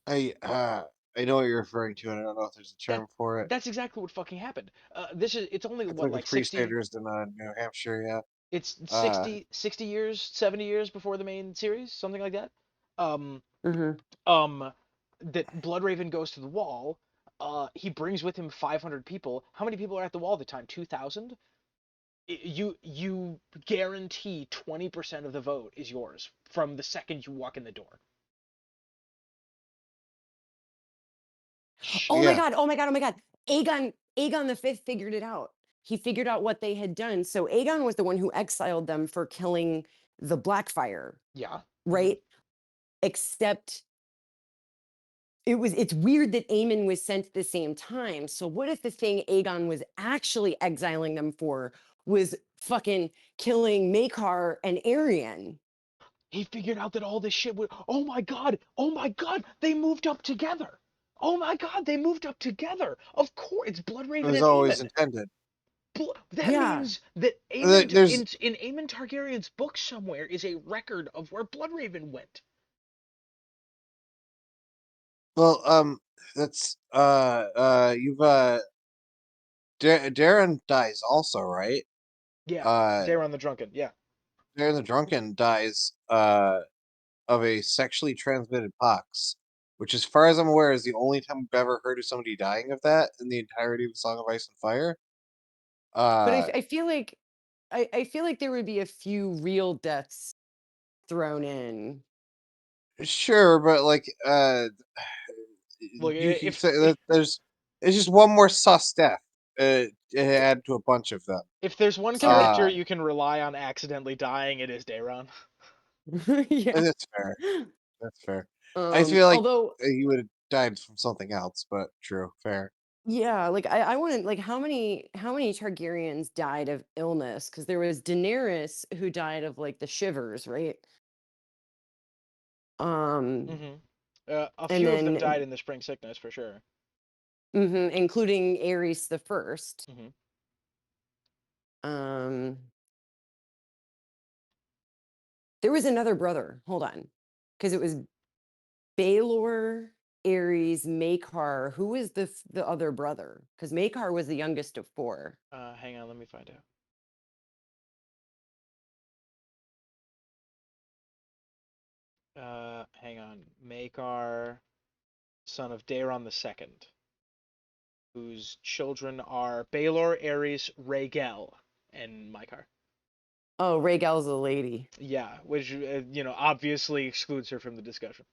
I uh I know what you're referring to, and I don't know if there's a That term for it. that's exactly what fucking happened. It's only I what, think like with Free 60, Staters in New Hampshire, yeah. it's Uh, 60 years, 70 years before the main series, something like that. Um Hmm. um that Bloodraven goes to the wall. He brings with him 500 people. How many people are at the wall at the time? 2,000? You guarantee 20% of the vote is yours from the second you walk in the door. Oh my yeah, god! Oh my god! Oh my god! Aegon the Fifth figured it out. He figured out what they had done. So Aegon was the one who exiled them for killing the Blackfire, Yeah. right? Except it's weird that Aemon was sent at the same time. So what if the thing Aegon was actually exiling them for was fucking killing Maekar and Arion? He figured out that all this shit would. Oh my god! Oh my god! They moved up together. Oh my god! They moved up together. Of course, it's it Bloodraven was and always Aemon. intended. That Yeah. means that Aemon There's in Aemon Targaryen's book somewhere is a record of where Bloodraven went. well, that's you've Darren dies also, right? Yeah, Uh, Daeron the Drunken. Yeah. Darren the Drunken dies of a sexually transmitted pox, which, as far as I'm aware, is the only time I've ever heard of somebody dying of that in the entirety of the Song of Ice and Fire. But Uh, I feel like I feel like there would be a few real deaths thrown in. sure, but like, Look, you can say that there's just one more sus death to add to a bunch of them. if there's one So character Uh, you can rely on accidentally dying, it is Daeron. yeah. that's fair. That's fair. I feel like Although he would have died from something else, but true, fair. yeah, like I want to like how many Targaryens died of illness? Because there was Daenerys who died of like the shivers, right? Um, Hmm. A and few of them then died in the spring sickness for sure. including Aerys the First. Hmm. Um, there was another brother. Hold on, because it was Baelor, Ares, Maekar. Who was the other brother? Because Maekar was the youngest of four. Hang on, let me find out. Hang on. Maekar, son of Daeron the Second, whose children are Baelor, Ares, Rhaegal, and Maekar. Oh, Rhaegal's a lady. Yeah, which obviously excludes her from the discussion.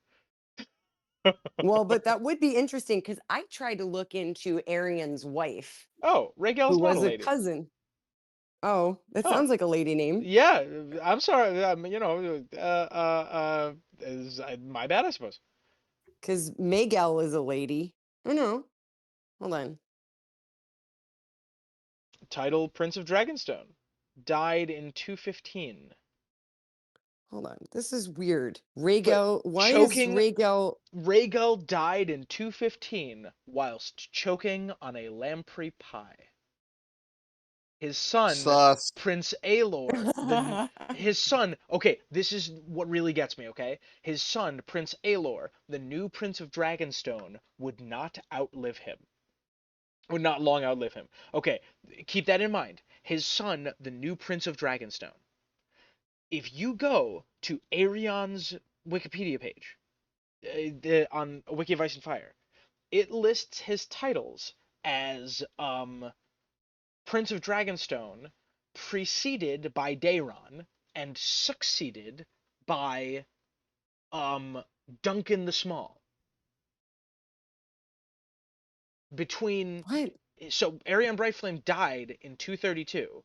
Well, but that would be interesting because I tried to look into Arian's wife, Oh, who Rhaegal's not a was a lady. cousin. Oh, that Oh, sounds like a lady name. yeah. I'm sorry. My bad, I suppose. Because Maegel is a lady. Oh no. Hold on. Title Prince of Dragonstone. Died in 215. Hold on. This is weird. But Rhaegal. Why is choking Rhaegal? Rhaegal died in 215 whilst choking on a lamprey pie. His son, Sus. Prince Aelor, his son, okay, this is what really gets me, okay? His son, Prince Aelor, the new Prince of Dragonstone, would not outlive him. Would not long outlive him. Okay, keep that in mind. His son, the new Prince of Dragonstone. If you go to Aerion's Wikipedia page, on Wiki of Ice and Fire, it lists his titles as Prince of Dragonstone, preceded by Daeron, and succeeded by um, Duncan the Small. Between What? so Aerion Brightflame died in 232,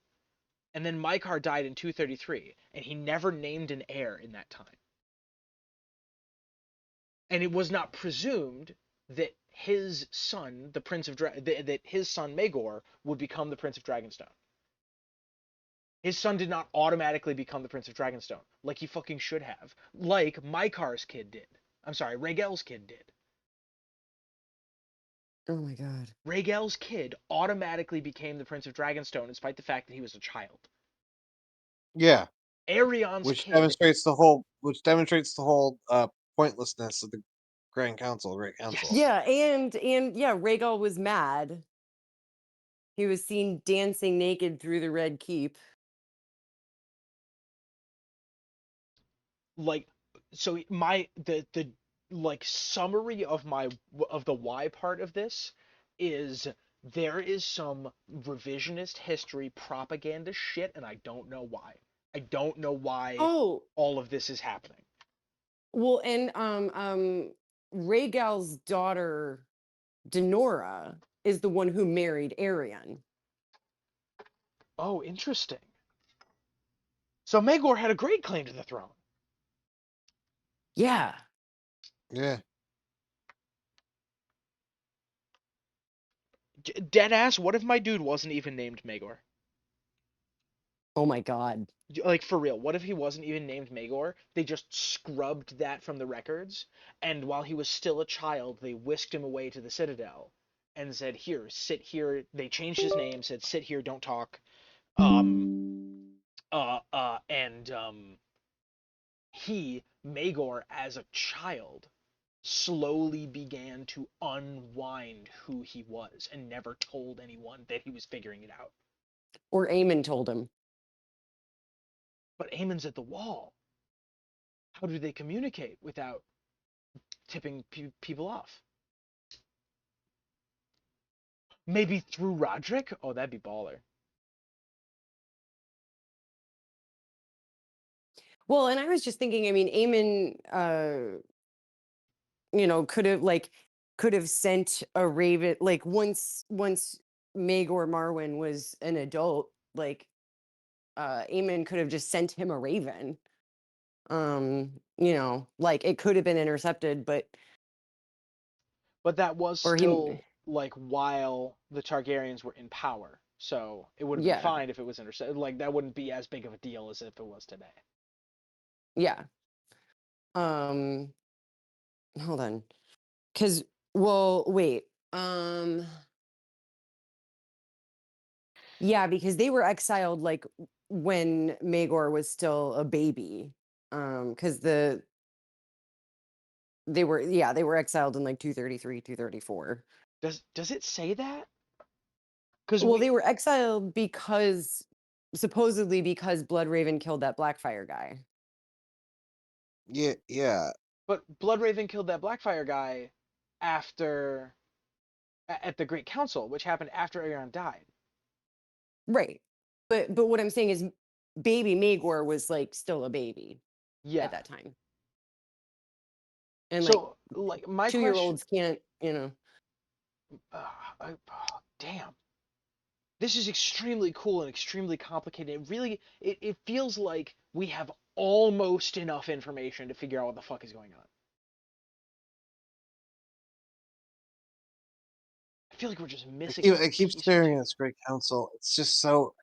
and then Maekar died in 233, and he never named an heir in that time. And it was not presumed that his son, the Prince of that his son Maegor would become the Prince of Dragonstone. His son did not automatically become the Prince of Dragonstone, like he fucking should have. Like Mykar's kid did. I'm sorry, Rhaegal's kid did. Oh my god. Rhaegal's kid automatically became the Prince of Dragonstone despite the fact that he was a child. Yeah, Aerion's which kid, demonstrates the whole pointlessness of the Great Council. yes, Yeah, and yeah, Rhaegal was mad. He was seen dancing naked through the Red Keep. like so the like summary of the why part of this is there is some revisionist history propaganda shit and I don't know why. I don't know why Oh, all of this is happening. well, and Rhaegal's daughter Denora is the one who married Aerion. Oh, interesting. So Maegor had a great claim to the throne. Yeah. Yeah, Dead ass, what if my dude wasn't even named Maegor? Oh my god. Like for real, what if he wasn't even named Maegor? They just scrubbed that from the records, and while he was still a child, they whisked him away to the Citadel and said, "Here, sit here." They changed his name, said, "Sit here, don't talk." And he, Maegor, as a child, slowly began to unwind who he was and never told anyone that he was figuring it out. Or Aemon told him. But Aemon's at the wall. How do they communicate without tipping people off? Maybe through Roderick? Oh, that'd be baller. Well, and I was just thinking, I mean, Aemon could have sent a raven like once Maegor Marwyn was an adult, like Aemon could have just sent him a raven. Like it could have been intercepted, but But that was or he still like while the Targaryens were in power. So it would have been yeah, fine if it was intercepted. Like that wouldn't be as big of a deal as if it was today. yeah. Um hold on. Cuz well, wait. Yeah, because they were exiled like when Maegor was still a baby. Cuz they were exiled in like 233, 234. Does it say that? Because Well, we they were exiled because supposedly because Bloodraven killed that Blackfire guy. yeah. but Bloodraven killed that Blackfire guy after at the Great Council, which happened after Aegon died. Right. But what I'm saying is baby Maegor was like still a baby at Yeah. that time. And like So like my 2-year question, olds can't, damn. This is extremely cool and extremely complicated. It feels like we have almost enough information to figure out what the fuck is going on. I feel like we're just missing a I keep piece or staring at two. this Great Council. It's just so.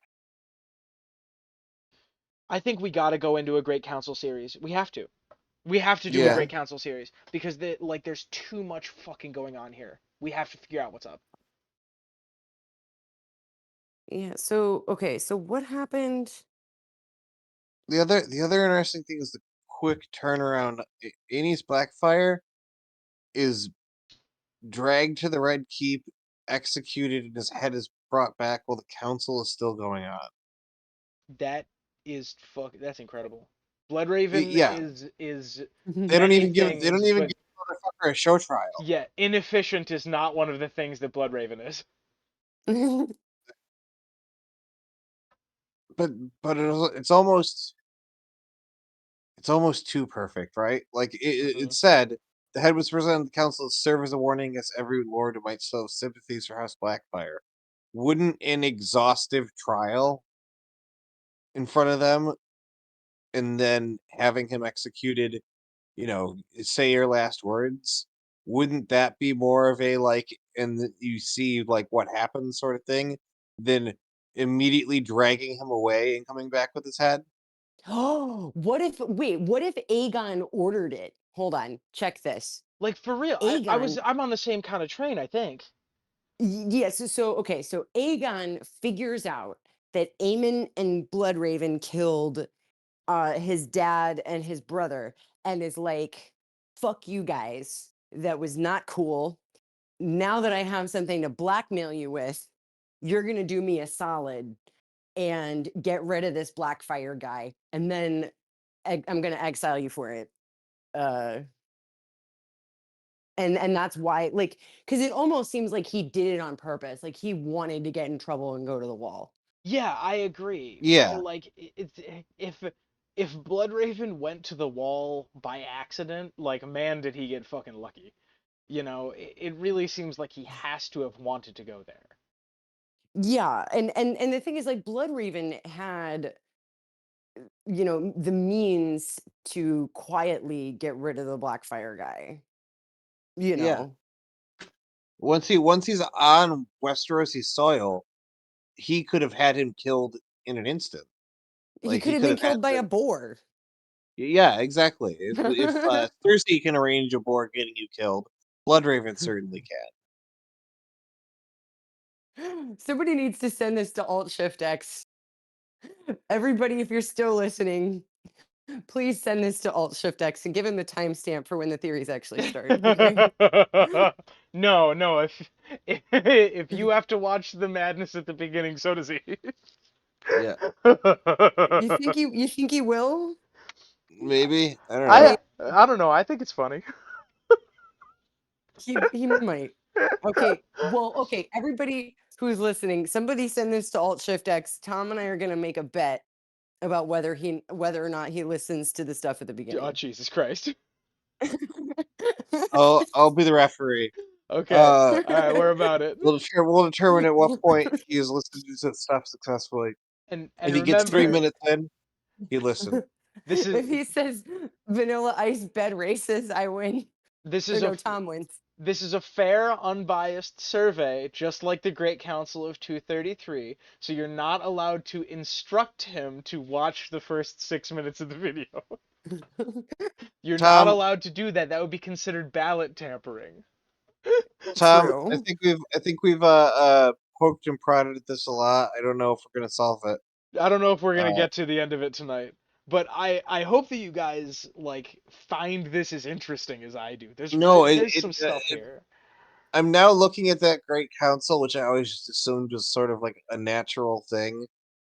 I think we got to go into a Great Council series. We have to. We have to do a Yeah, Great Council series because there's too much fucking going on here. We have to figure out what's up. yeah. So okay, so what happened? the other interesting thing is the quick turnaround. Aenys Blackfire is dragged to the Red Keep, executed, and his head is brought back while the council is still going on. That is that's incredible. Bloodraven Yeah, is they don't many even give they things, don't even but give the motherfucker a show trial. yeah, inefficient is not one of the things that Bloodraven is. But it's almost too perfect, right? Like it Hmm. said, the head was presented to the council to serve as a warning against every lord who might still have sympathies for House Blackfire. Wouldn't an exhaustive trial in front of them and then having him executed, say your last words, wouldn't that be more of a like, and you see like what happens sort of thing than immediately dragging him away and coming back with his head. Oh, what if Aegon ordered it? Hold on, check this. Like for real, Aegon, I'm on the same kind of train, I think. yes. Okay, so Aegon figures out that Aemon and Bloodraven killed his dad and his brother, and is like, "Fuck you guys. That was not cool. Now that I have something to blackmail you with, you're gonna do me a solid and get rid of this Blackfire guy, and then I'm gonna exile you for it." Uh, and that's why, like, because it almost seems like he did it on purpose. Like he wanted to get in trouble and go to the wall. Yeah, I agree. But Yeah, like if Bloodraven went to the wall by accident, like man did he get fucking lucky. You know, it really seems like he has to have wanted to go there. Yeah, and the thing is, like, Bloodraven had, the means to quietly get rid of the Blackfire guy. You yeah. know, Once he's on Westerosi soil, he could have had him killed in an instant. he Like could he have could been have had killed by a the boar. yeah, exactly. If Cersei can arrange a boar getting you killed, Bloodraven certainly can. Somebody needs to send this to Alt Shift X. Everybody, if you're still listening, please send this to Alt Shift X and give him the timestamp for when the theories actually start. Okay. No, no, if you have to watch the madness at the beginning, so does he. Yeah, You think he will? maybe I don't I know. mean, I don't know. I think it's funny. he might. Okay. Well, okay. Everybody who's listening, somebody send this to Alt Shift X. Tom and I are gonna make a bet about whether or not he listens to the stuff at the Oh, beginning. Jesus Christ. I'll be the referee. Okay. Uh, All right, we're about it. we'll determine at what point he has listened to the stuff successfully. And If he gets 3 remember, minutes in, he listened. this is If he says vanilla ice bed races, I win. this Or is a no, Tom wins. this is a fair, unbiased survey, just like the Great Council of 233. So you're not allowed to instruct him to watch the first 6 minutes of the video. You're not Tom, allowed to do that. That would be considered ballot tampering. Tom, True. I think we've poked and prodded at this a lot. I don't know if we're gonna solve it. I don't know if we're gonna Uh, get to the end of it tonight, but I hope that you guys like find this as interesting as I do. no, There's some stuff here. I'm now looking at that great council, which I always just assumed was sort of like a natural thing.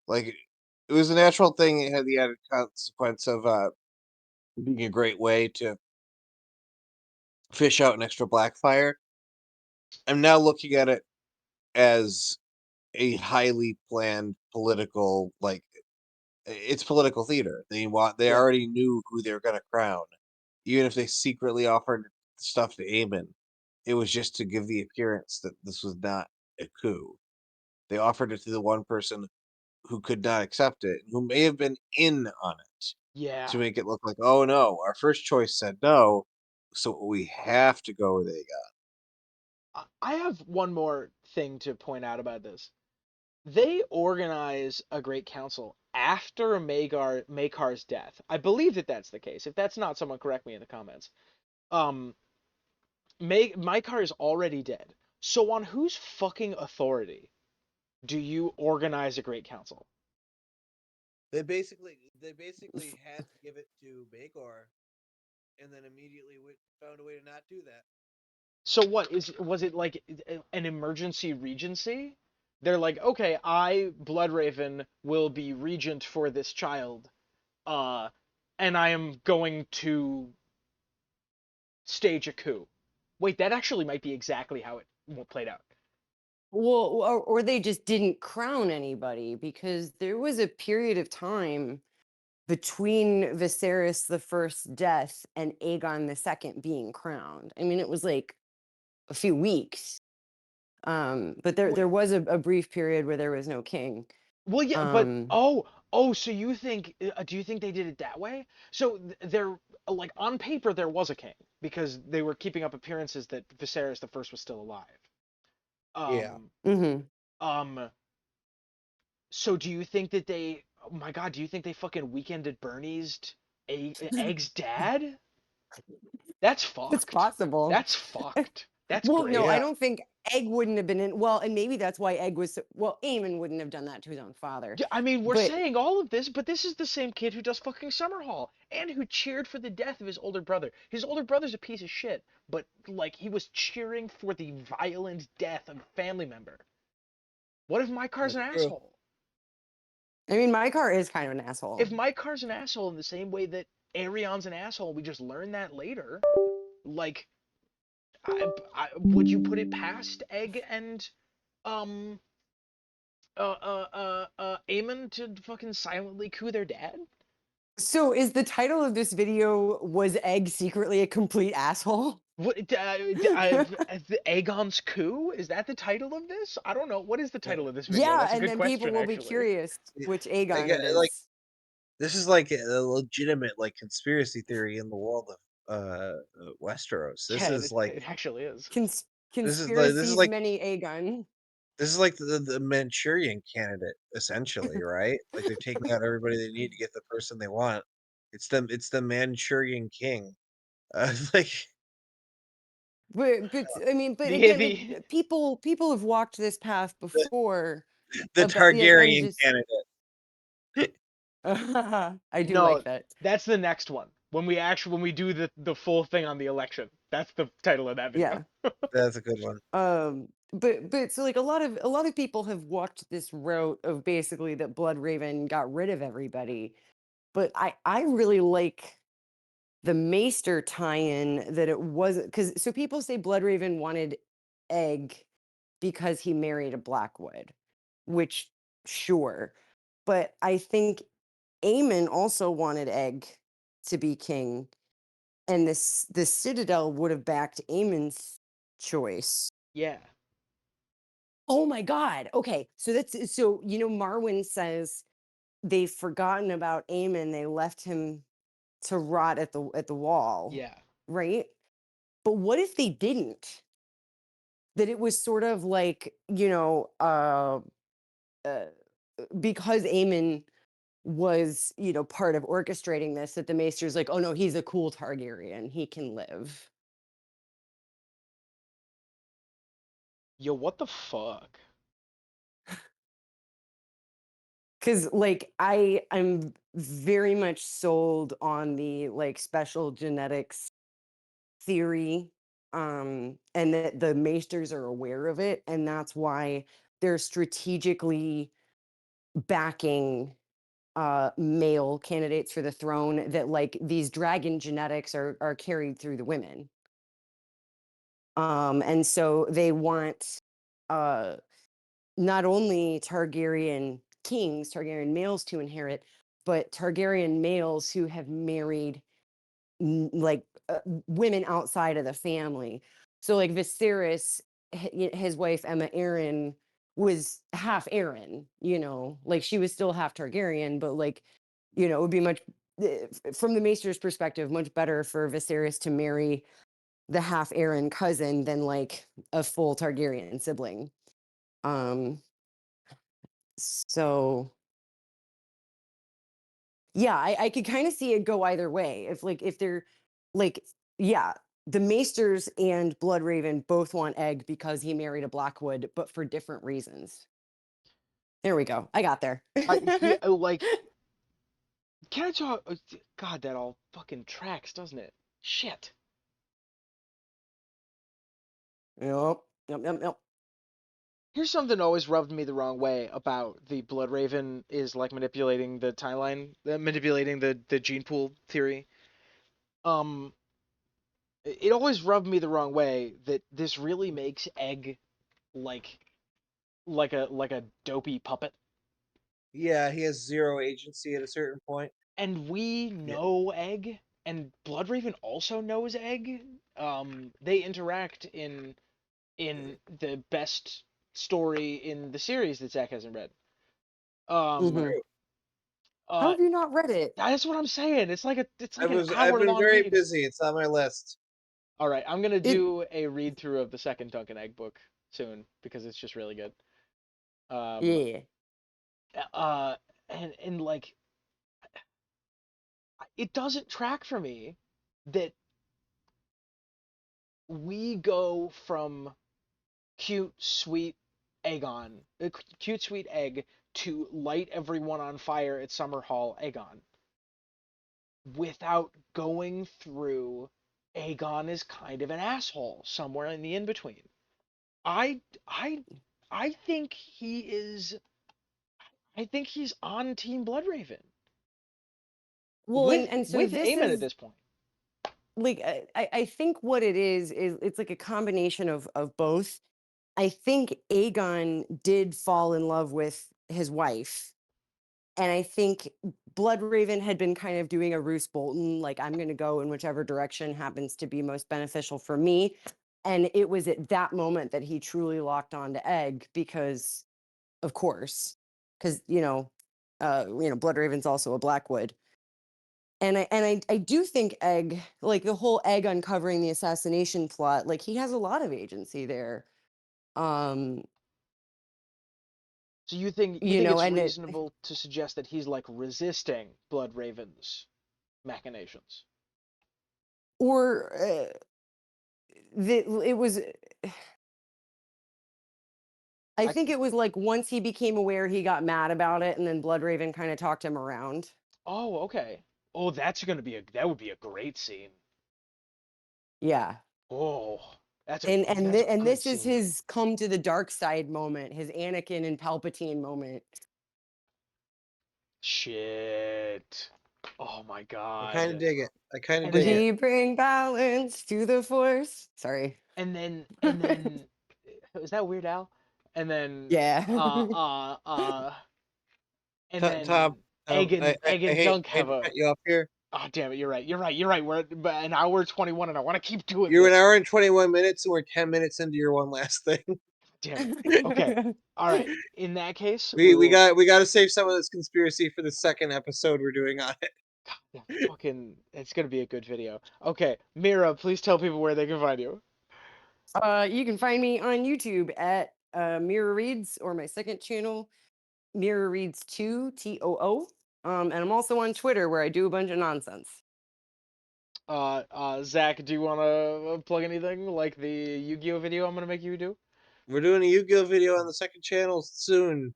Like it was a natural thing. It had the added consequence of being a great way to fish out an extra Blackfire. I'm now looking at it as a highly planned political, like it's political theater. They Yeah. already knew who they were going to crown, even if they secretly offered stuff to Aemon. It was just to give the appearance that this was not a coup. They offered it to the one person who could not accept it, who may have been in on it, Yeah. to make it look like, oh no, our first choice said no, so we have to go where they got. I have one more thing to point out about this. They organize a great council after Makar's death. I believe that that's the case. If that's not, someone correct me in the comments. Um, Maekar is already dead. So on whose fucking authority do you organize a great council? They basically had to give it to Bagor, and then immediately found a way to not do that. So what was it like an emergency regency? They're like, okay, I, Bloodraven, will be regent for this child, uh, and I am going to stage a coup. Wait, that actually might be exactly how it played out. Well, or they just didn't crown anybody, because there was a period of time between Viserys the First's death and Aegon the Second being crowned. I mean, it was like a few weeks. But there was a brief period where there was no king. Well, yeah, but Um, oh, so you think do you think they did it that way? So they're like on paper there was a king because they were keeping up appearances that Viserys the First was still alive. Yeah. Um mhm. um So do you think that they? Oh my God, do you think they fucking Weekend at Bernie's Egg's dad? That's It's fucked. possible. That's fucked. That's Well, no, great. I Yeah, don't think Egg wouldn't have been in. Well, and maybe that's why Egg was. Well, Eamon wouldn't have done that to his own father. I mean, we're But saying all of this, but this is the same kid who does fucking Summer Hall and who cheered for the death of his older brother. His older brother's a piece of shit, but like he was cheering for the violent death of a family member. What if my car's that's an true. asshole? I mean, my car is kind of an If asshole. my car's an asshole in the same way that Arion's an asshole, we just learned that later. Like, would you put it past Egg and um Eamon to fucking silently coup their dad? So, is the title of this video "Was Egg secretly a complete asshole"? What the Aegon's coup? Is that the title of this? I don't know. What is the Yeah. title of this video? Yeah, That's a and good then people question, will be actually. curious Yeah. which I Aegon get it like is. this is like a legitimate like conspiracy theory in the world of Westeros. Yeah, it actually is. This is Conspiracies like many Aegon. this is like the Manchurian candidate essentially, right? Like they're taking out everybody they need to get the person they want. It's the Manchurian king. Like But I mean, but The again, the like people have walked this path the, before the about yeah, and Targaryen just candidate. I do No, like that. that's the next one. When we do the full thing on the election. That's the title of that video. Yeah. That's a good one. But so like a lot of people have walked this route of basically that Blood Raven got rid of everybody. But I really like the Maester tie-in that it wasn't because so people say Bloodraven wanted Egg because he married a Blackwood, which sure, but I think Aemon also wanted Egg to be king, and the Citadel would have backed Aemon's choice. Yeah. Oh my God! Okay, so Marwyn says they've forgotten about Aemon. They left him to rot at the wall, Yeah. right? But what if they didn't? That it was sort of like, uh, because Aemon was, part of orchestrating this, that the Maester's like, oh no, he's a cool Targaryen. He can live. Yo, what the fuck? Cause like I'm very much sold on the like special genetics theory, and that the Maesters are aware of it, and that's why they're strategically backing male candidates for the throne, that like these dragon genetics are carried through the women, and so they want uh not only Targaryen males to inherit, but Targaryen males who have married like women outside of the family. So like Viserys, his wife Emma Arryn was half Arryn, like she was still half Targaryen, but like, it would be much from the Maester's perspective, much better for Viserys to marry the half Arryn cousin than like a full Targaryen sibling. Um, so yeah, I could kind of see it go either way. If they're like, yeah, the Maesters and Bloodraven both want Egg because he married a Blackwood, but for different reasons. There we go. I got there. Yeah, like, can I talk? God, that all fucking tracks, doesn't it? Shit. Yep. Yep. Yep. Yep. Here's something that always rubbed me the wrong way about the Bloodraven is like manipulating the timeline, manipulating the gene pool theory. Um, it always rubbed me the wrong way that this really makes Egg like like a dopey puppet. Yeah, he has zero agency at a certain point. And we Yeah. know Egg, and Bloodraven also knows Egg. They interact in the best story in the series that Zach hasn't read. Um, Hmm. True. How uh, have you not read it? that's what I'm saying. It's like an I've hour been long very read. busy. It's on my list. All right, I'm gonna It. do a read through of the second Duncan Egg book soon because it's just really good. Um, Yeah. and like it doesn't track for me that we go from cute, sweet Aegon, cute, sweet egg, to light everyone on fire at Summer Hall Aegon without going through Aegon is kind of an asshole somewhere in the in between. I I I think he is. I think he's on Team Bloodraven Well, and so with this Aemon at is this point. like I think what it is it's like a combination of both. I think Aegon did fall in love with his wife, and I think Bloodraven had been kind of doing a Roose Bolton, like I'm going to go in whichever direction happens to be most beneficial for me. And it was at that moment that he truly locked on to Egg because, of course, because Bloodraven's also a Blackwood. And I do think Egg, like the whole Egg uncovering the assassination plot, like he has a lot of agency there. Um, So you you think know, it's and it reasonable to suggest that he's like resisting Bloodraven's machinations? or it was I I think it was like once he became aware, he got mad about it, and then Bloodraven kind of talked him around. Oh, okay. Oh, that would be a great scene. Yeah. Oh, And that's a and good this is scene. his come to the dark side moment, his Anakin and Palpatine moment. Shit. Oh my I kind of God. dig it. I kind of And dig then it. We bring balance to the force. Sorry. and then is that Weird Al? And then Yeah. and Tom, then Tom, Egg I and hate Dunk hate have to a. cut you off here. Oh, damn it! You're right. We're at an hour 21, and I want to keep doing You're an this. hour and 21 minutes, and we're 10 minutes into your one last thing. Damn it. Okay. All right. In that case, we We will. got we got to save some of this conspiracy for the second episode we're doing on it. Yeah, fucking. It's gonna be a good video. Okay, Mira, please tell people where they can find you. You can find me on YouTube at Meera Reads or my second channel, Meera Reads 2 TOO. And I'm also on Twitter where I do a bunch of nonsense. Zach, do you want to plug anything like the Yu-Gi-Oh video I'm gonna make you do? We're doing a Yu-Gi-Oh video on the second channel soon.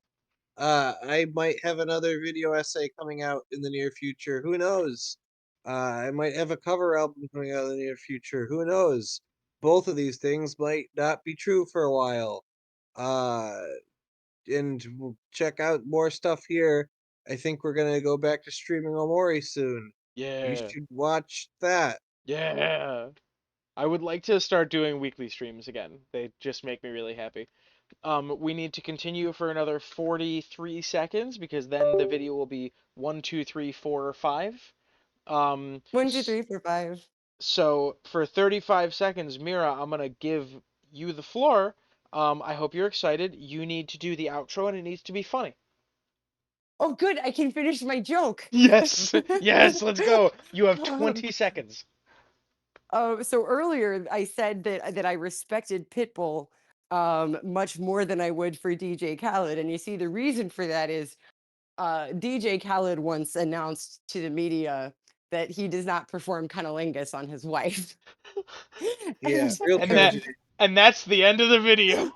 I might have another video essay coming out in the near future. Who knows? I might have a cover album coming out in the near future. Who knows? Both of these things might not be true for a while. Uh, and we'll check out more stuff here. I think we're gonna go back to streaming Omori soon. You Yeah, should watch that. yeah. I would like to start doing weekly streams again. They just make me really happy. We need to continue for another 43 seconds because then the video will be 1, 2, 3, 4, 5. One, two, three, four, five. So for 35 seconds, Mira, I'm gonna give you the floor. I hope you're excited. You need to do the outro and it needs to be funny. Oh, good. I can finish my joke. Yes, yes, let's go. You have 20 seconds. So earlier I said that I respected Pitbull much more than I would for DJ Khaled, and you see the reason for that is DJ Khaled once announced to the media that he does not perform cunnilingus on his wife, Yeah, and real And that tragedy. and that's the end of the video.